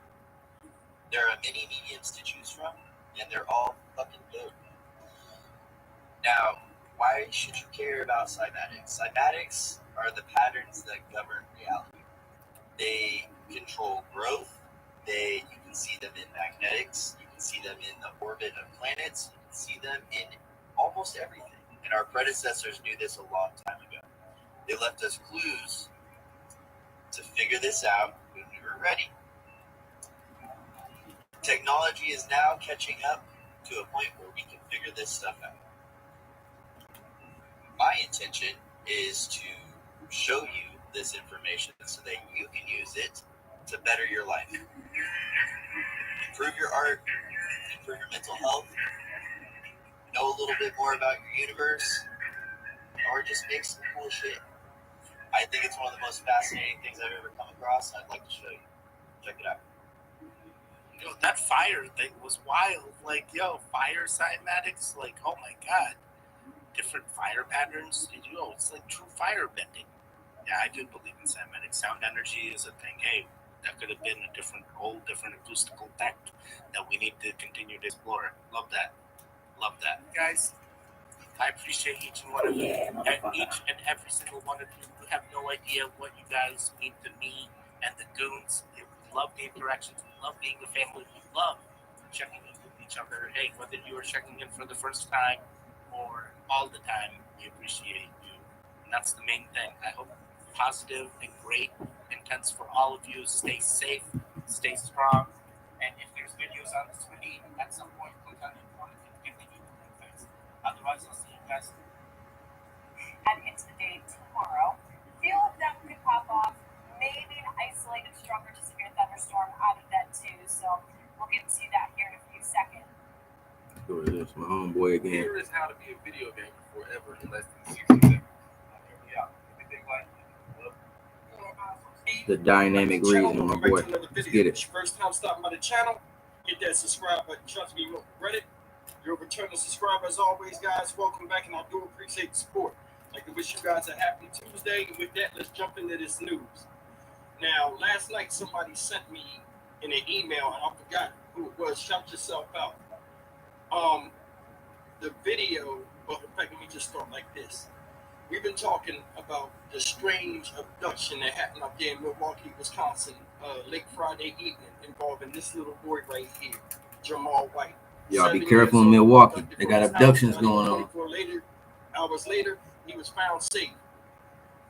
There are many mediums to choose from, and they're all fucking dope. Now, why should you care about cymatics? Cymatics are the patterns that govern reality. They control growth. You can see them in magnetics. You can see them in the orbit of planets. You can see them in almost everything. And our predecessors knew this a long time ago. They left us clues to figure this out when we were ready. Technology is now catching up to a point where we can figure this stuff out. My intention is to show you this information so that you can use it to better your life. Improve your art, improve your mental health, know a little bit more about your universe, or just make some cool shit. I think it's one of the most fascinating things I've ever come across. I'd like to show you. Check it out. Yo, that fire thing was wild. Like, fire cymatics. Like, oh my god. Different fire patterns. It's like true fire bending. Yeah, I do believe in cymatics. Sound energy is a thing. Hey, that could have been a different acoustical effect that we need to continue to explore. Love that. Guys, I appreciate each and one of you. Each and every single one of you. You have no idea what you guys mean to me and the goons. We love the interactions. We love being a family. We love checking in with each other. Hey, whether you are checking in for the first time or all the time, we appreciate you. And that's the main thing. I hope positive and great, intense for all of you. Stay safe, stay strong. And if there's videos on the screen, at some point, click on it. Continue to link things. Otherwise, I'll see you guys. And into the day tomorrow. Feel if that could pop off. Maybe an isolated stronger to severe thunderstorm out of that too. So we'll get to that here in a few seconds. Go to this, my homeboy again. Here is how to be a video game forever in less than 60 seconds. Here we are. Everything like The dynamic reason, my boy. Let's get it. First time stopping by the channel, hit that subscribe button. Trust me, you won't regret it. You're a returning subscriber as always, guys. Welcome back, and I do appreciate the support. I'd like to wish you guys a happy Tuesday. And with that, let's jump into this news. Now, last night somebody sent me in an email, and I forgot who it was. Shout yourself out. The video, well, in fact, let me just start like this. We've been talking about the strange abduction that happened up there in Milwaukee, Wisconsin, late Friday evening, involving this little boy right here, Jamal White. Y'all be careful in Milwaukee. They got abductions going on. 24 hours later, he was found safe.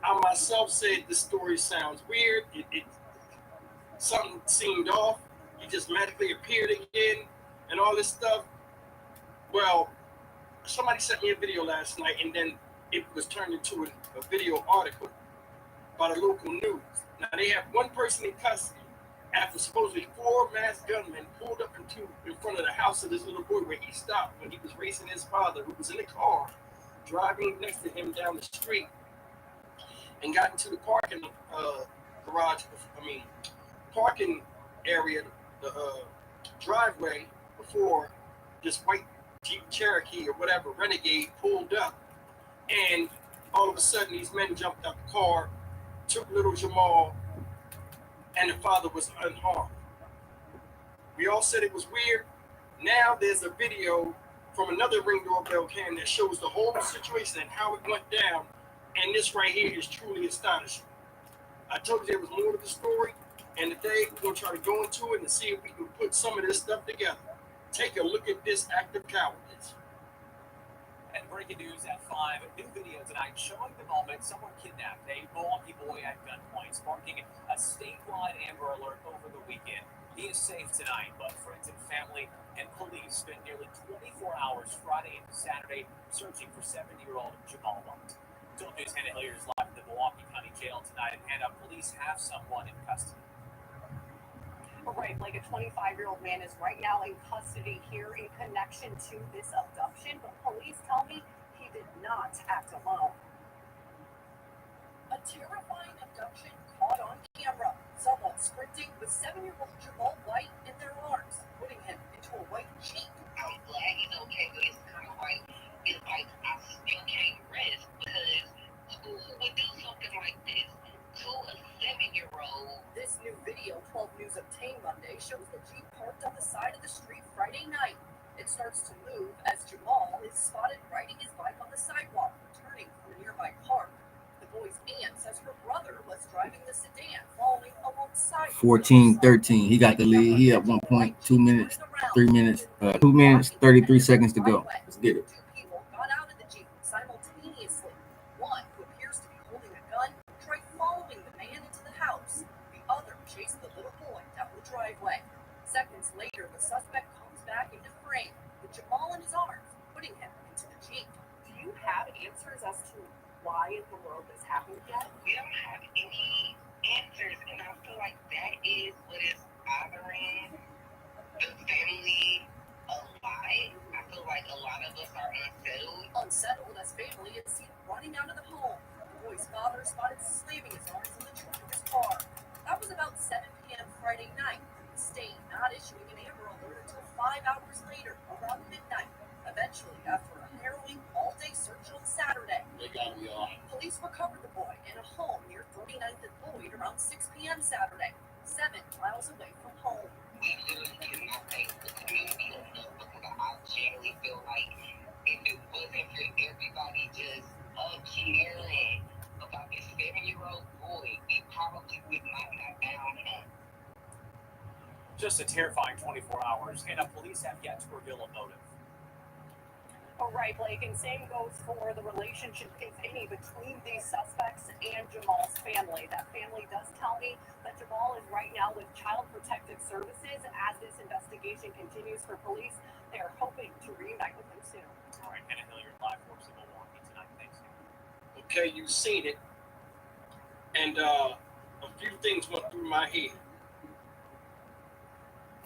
I myself said this story sounds weird. Something seemed off. He just magically appeared again and all this stuff. Well, somebody sent me a video last night, and then it was turned into a video article by the local news. Now, they have one person in custody after supposedly 4 masked gunmen pulled up in front of the house of this little boy where he stopped when he was racing his father, who was in the car, driving next to him down the street, and got into the parking parking area, the driveway, before this white Jeep Cherokee or whatever, Renegade, pulled up. And all of a sudden, these men jumped out the car, took little Jamal, and the father was unharmed. We all said it was weird. Now there's a video from another Ring Doorbell cam that shows the whole situation and how it went down. And this right here is truly astonishing. I told you there was more to the story, and today we're going to try to go into it and see if we can put some of this stuff together. Take a look at this act of cowardice. And breaking news at 5, a new video tonight showing the moment someone kidnapped a Milwaukee boy at gunpoint, sparking a statewide Amber Alert over the weekend. He is safe tonight, but friends and family and police spent nearly 24 hours Friday and Saturday searching for 70-year-old Jamal White. Total News Hannah Hilliard is live at the Milwaukee County Jail tonight, and police have someone in custody. Right, like a 25-year-old man is right now in custody here in connection to this abduction, but police tell me he did not act alone. A terrifying abduction caught on camera. Someone sprinting with 7-year-old Jamal White in their arms, putting him into a white Jeep. I'm glad he's okay, but it's kind of like, I still can't rest because who would do something like this to a 7-year-old? This new video 12 News obtained Monday shows the Jeep parked on the side of the street Friday night. It starts to move as Jamal is spotted riding his bike on the sidewalk, returning from a nearby park. The boy's aunt says her brother was driving the sedan, following alongside. 14-13. He got the lead. He up 1 point, 2 minutes, 3 minutes, 2 minutes, 33 seconds to go. Let's get it. Two people got out of the Jeep simultaneously. One, who appears to be holding a gun, tried following the man into the house. The other chased the little boy down the driveway. Seconds later, the suspect comes back into frame with Jamal in his arms, putting him into the Jeep. Do you have answers as to why in the world this happened yet? We don't have any answers, and I feel like that is what is bothering the family a lot. I feel like a lot of us are unsettled. Unsettled as family is seen running out of the home. The boy's father spotted slamming his arms in the trunk of his car. That was about 7 p.m. Friday night. The state not issuing an Amber Alert until 5 hours later, around midnight. Eventually, after a harrowing all-day search on Saturday, police recovered the boy in a home near 39th and Boyd around 6 p.m. Saturday, 7 miles away from home. We literally cannot thank the community enough because I generally feel like if it wasn't for everybody just caring about this 7-year-old boy, we probably would not have found him. Just a terrifying 24 hours, and police have yet to reveal a motive. All right, Blake, and same goes for the relationship, if any, between these suspects and Jamal's family. That family does tell me that Jamal is right now with Child Protective Services. As this investigation continues for police, they are hoping to reunite with him soon. All right, Hannah Hilliard, live for us in Milwaukee tonight. Thanks. Okay, you've seen it. And a few things went through my head.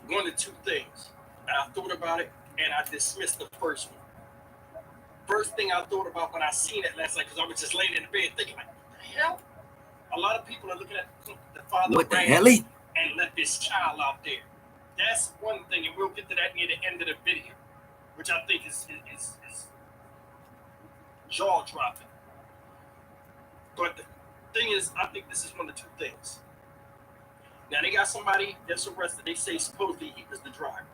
One of two things. I thought about it, and I dismissed the first one. First thing I thought about when I seen it last night, because I was just laying in the bed thinking, like, what the hell? A lot of people are looking at the father What the hell? And left this child out there. That's one thing, and we'll get to that near the end of the video, which I think is jaw-dropping. But the thing is, I think this is one of two things. Now, they got somebody that's arrested. They say supposedly he was the driver.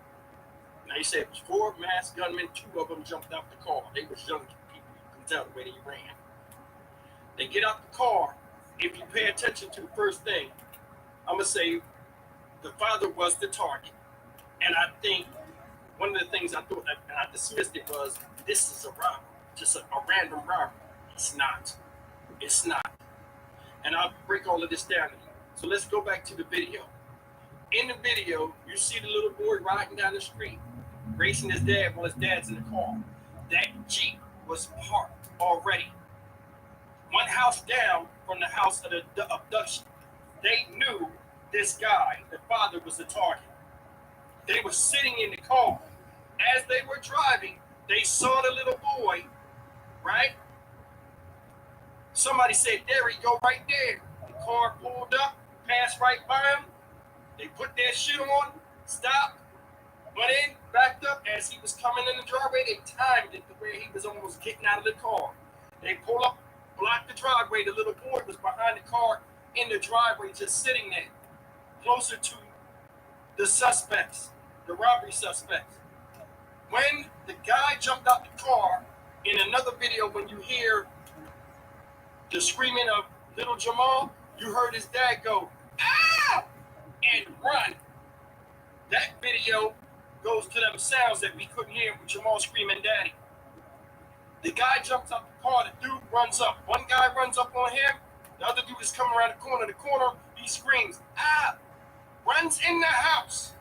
Now, they say it was 4 masked gunmen. 2 of them jumped out the car. They was young people. You can tell the way they ran. They get out the car. If you pay attention to the first thing, I'm going to say the father was the target. And I think one of the things I thought, and I dismissed it, was this is a robbery. Just a random robbery. It's not. It's not. And I'll break all of this down to you. So let's go back to the video. In the video, you see the little boy riding down the street, racing his dad while his dad's in the car. That Jeep was parked already. One house down from the house of the abduction. They knew this guy, the father, was the target. They were sitting in the car. As they were driving, they saw the little boy, right? Somebody said, there he go right there. The car pulled up, passed right by him. They put their shit on, stopped, went in, backed up. As he was coming in the driveway, they timed it to where he was almost getting out of the car. They pull up, blocked the driveway. The little boy was behind the car in the driveway, just sitting there, closer to the suspects, the robbery suspects. When the guy jumped out the car, in another video, when you hear the screaming of little Jamal, you heard his dad go, ah! And run. That video goes to them sounds that we couldn't hear with Jamal screaming daddy. The guy jumps out the car, the dude runs up. One guy runs up on him, the other dude is coming around the corner, he screams, ah! Runs in the house.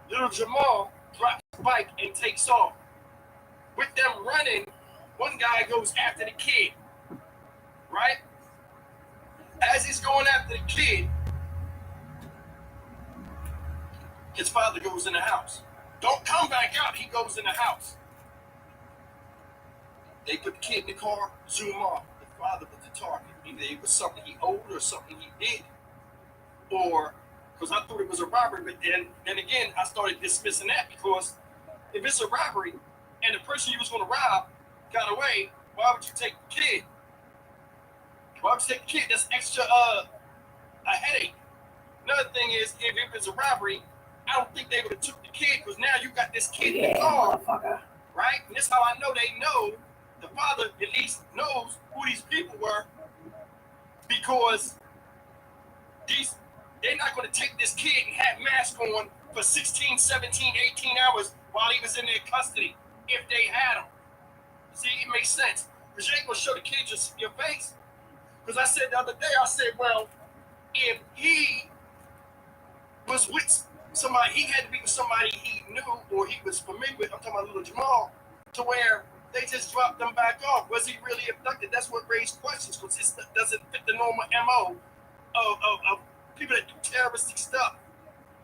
Little Jamal drops the bike and takes off. With them running, one guy goes after the kid, right? As he's going after the kid, his father goes in the house. Don't come back out, he goes in the house. They put the kid in the car, zoom off. The father was the target. Either it was something he owed or something he did. Or, because I thought it was a robbery, but then again, I started dismissing that because if it's a robbery and the person you was going to rob got away, why would you take the kid? Why would you take the kid? That's extra, a headache. Another thing is, if it was a robbery, I don't think they would have took the kid because now you got this kid in the car, right? And this is how I know they know. The father at least knows who these people were because they're not going to take this kid and have mask on for 16, 17, 18 hours while he was in their custody if they had him. See, it makes sense because you ain't going to show the kid your face. Because I said the other day, I said, well, if he was with somebody, he had to be with somebody he knew or he was familiar with. I'm talking about little Jamal, to where they just dropped them back off. Was he really abducted? That's what raised questions because it doesn't fit the normal MO of people that do terroristic stuff.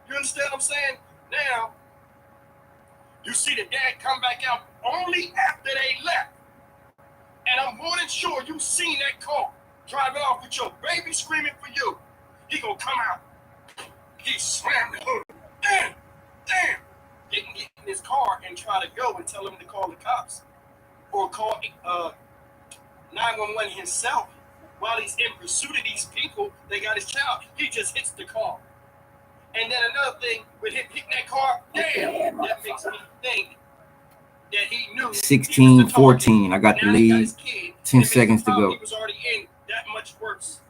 You understand what I'm saying? Now, you see the dad come back out only after they left. And I'm more than sure you've seen that car driving off with your baby screaming for you. He gonna come out. He slammed the hood. Damn. He can get in his car and try to go and tell him to call the cops. Or call 911 himself. While he's in pursuit of these people, they got his child. He just hits the car. And then another thing, with him hitting that car, damn, that makes me think that he knew. 16-14. I got the lead. 10 seconds to go. He was already in that much worse.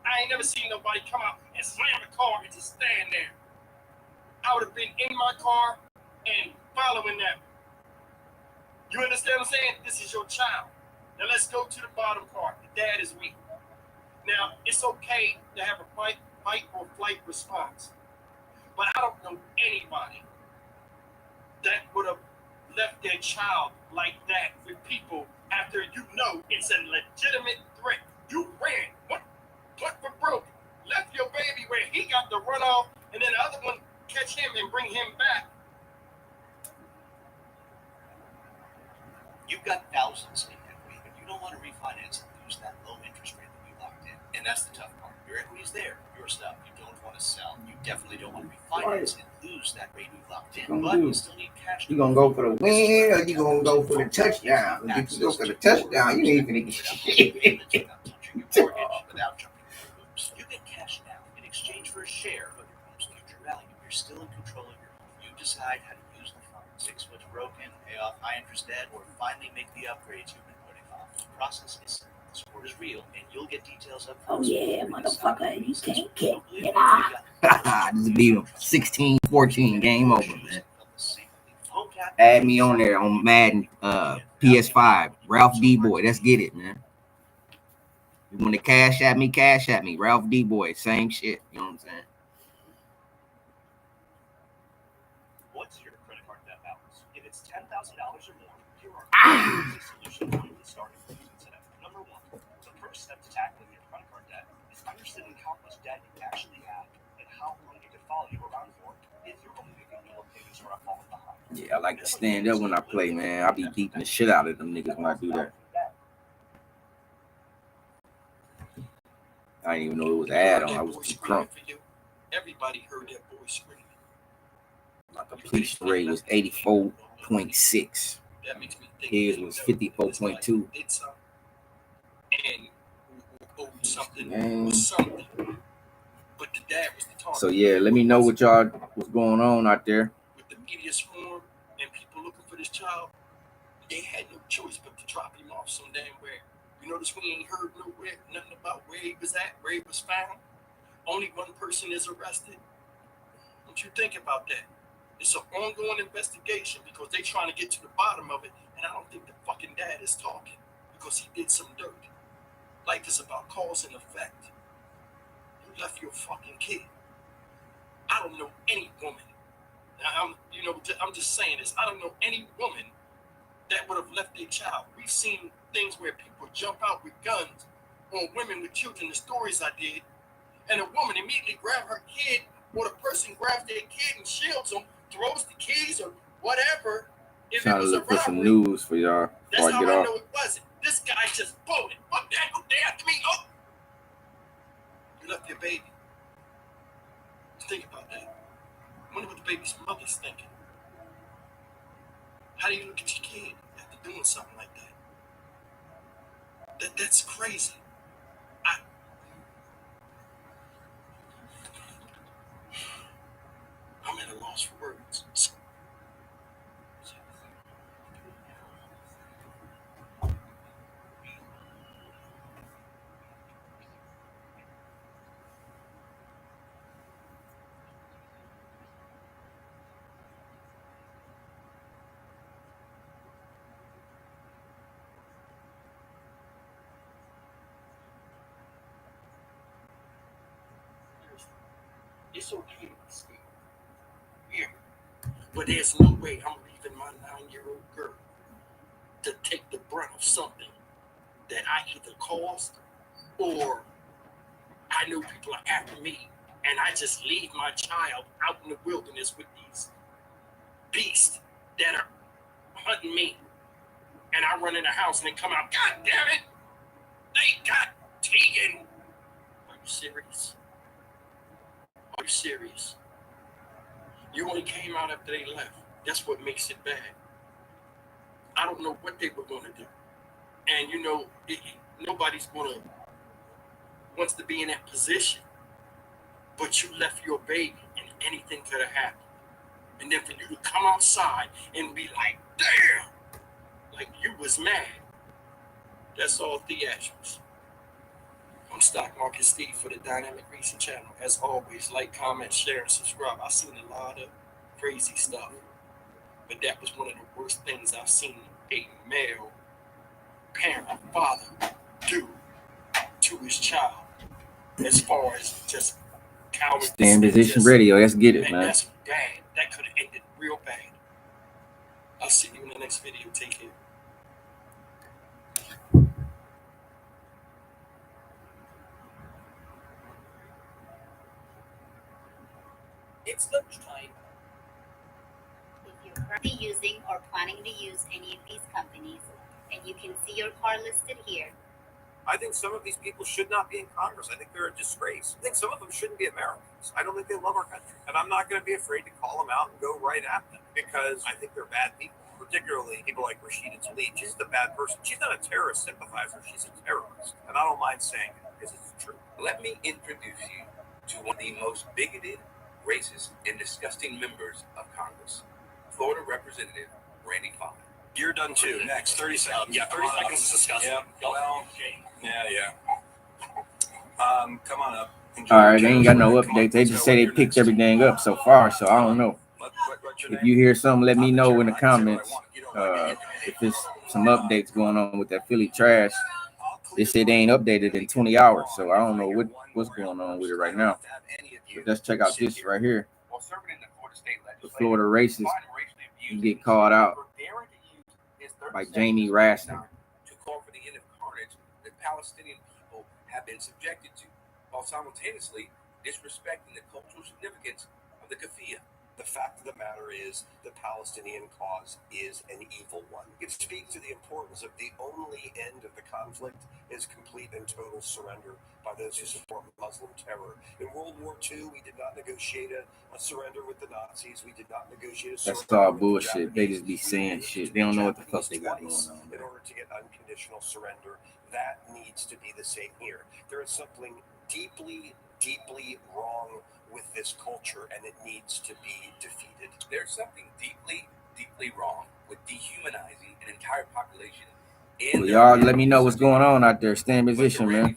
I ain't never seen nobody come out and slam the car and just stand there. I would have been in my car and following them. You understand what I'm saying? This is your child. Now let's go to the bottom part. The dad is weak. Now, it's okay to have a fight or flight response. But I don't know anybody that would have left their child like that with people after you know it's a legitimate threat. You ran, went for broke, left your baby where he got to run off, and then the other one catch him and bring him back. You've got thousands in equity, but you don't want to refinance and lose that low interest rate that you locked in. And that's the tough part. Your equity's there, your stuff. You don't want to sell. You definitely don't want to refinance and lose that rate you locked in. But you still need cash. You gonna go for the win or you gonna go for the touchdown? If you go for the touchdown, you ain't gonna get shit. Without jumping through hoops. You get cash now in exchange for a share of your home's future value. You're still in control of your home. You decide how to use the funds. 6 foot's broken, pay off high interest debt, or finally make the upgrades you've been putting off. The process is simple. The sport is real, and you'll get details up front. Oh yeah, motherfucker, you can't get it. This be 16-14 game over, man. Add me on there on Madden PS5. Ralph D Boy, let's get it, man. You want to cash at me. Ralph D Boy, same shit. You know what I'm saying? What's your credit card debt balance? If it's $10,000 or more, here are solutions for the starting point today. Number 1, the first step to tackling your credit card debt is understanding how much debt you actually have and how long it can follow you around for if you're only making annual payments or are falling behind. Yeah, I like to stand up when I play, man. I be beating the shit out of them niggas when I do that. I didn't even know it was an add-on. I was drunk. Everybody heard that boy screaming. My completion rate was 84.6. That makes me think his was 54.2. Did something and owed something was something. But the dad was the target. So yeah, let me know what's going on out there. With the media swarm and people looking for this child, they had no choice but to drop him off some damn where. You notice we ain't heard nowhere, nothing about where he was at, where he was found. Only one person is arrested. Don't you think about that? It's an ongoing investigation because they're trying to get to the bottom of it, and I don't think the fucking dad is talking because he did some dirt. Life is about cause and effect. You left your fucking kid. I don't know any woman. I'm just saying this. I don't know any woman that would have left their child. We've seen things where people jump out with guns on women with children. The stories I did, and a woman immediately grabs her kid, or the person grabs their kid and shields them, throws the keys or whatever. If Trying it to was look a for some robbery, news for y'all that's before I how get I off. know it wasn't. This guy just bolted. Fuck that! Go they after me. Oh, you left your baby. Think about that. Wonder what the baby's mother's thinking. How do you look at your kid after doing something like that? That's crazy. I'm at a loss for words. It's okay to stay here, but there's no way I'm leaving my 9-year-old girl to take the brunt of something that I either caused or I know people are after me, and I just leave my child out in the wilderness with these beasts that are hunting me, and I run in the house and they come out. God damn it! They got Tegan. Are you serious? Are you serious? You only came out after they left. That's what makes it bad. I don't know what they were going to do. And nobody's wants to be in that position. But you left your baby and anything could have happened. And then for you to come outside and be like, damn, like you was mad. That's all theatrics. I'm Stock Market Steve for the Dynamic Reason channel. As always, like, comment, share, and subscribe. I've seen a lot of crazy stuff. But that was one of the worst things I've seen a male parent, father, do to his child. As far as just cowardice. Stay in position radio. Let's get it, man. man. That's bad. That could have ended real bad. I'll see you in the next video. Take care. It's lunchtime. If you're currently using or planning to use any of these companies, and you can see your car listed here. I think some of these people should not be in Congress. I think they're a disgrace. I think some of them shouldn't be Americans. I don't think they love our country. And I'm not going to be afraid to call them out and go right at them because I think they're bad people, particularly people like Rashida Tlaib. She's a bad person. She's not a terrorist sympathizer. She's a terrorist. And I don't mind saying it because it's true. Let me introduce you to one of the most bigoted, racist, and disgusting members of Congress, Florida Representative Randy Fine. You're done too. Next, 30 seconds. Yeah, 30 seconds is disgusting. Yeah, well, yeah. Come on up. All right, they ain't got no update. They just say they picked everything up so far, so I don't know. If you hear something, let me know in the comments. If there's some updates going on with that Philly trash. They said they ain't updated in 20 hours, so I don't know what's going on with it right now. But let's check out this right here. The Florida racist, you get called out by Jamie Raskin. To call for the end of carnage that Palestinian people have been subjected to, while simultaneously disrespecting the cultural significance of the kafiyeh. The fact of the matter is the Palestinian cause is an evil one. It speaks to the importance of the only end of the conflict is complete and total surrender by those who support Muslim terror. In World War II, we did not negotiate a surrender with the Nazis. We did not negotiate a surrender. That's all bullshit. They just be saying shit. They don't know what the fuck they got going on. In order to get unconditional surrender, that needs to be the same here. There is something deeply, deeply wrong with this culture, and it needs to be defeated. There's something deeply, deeply wrong with dehumanizing an entire population. Well, y'all let me know what's going on out there. Stay in position, man.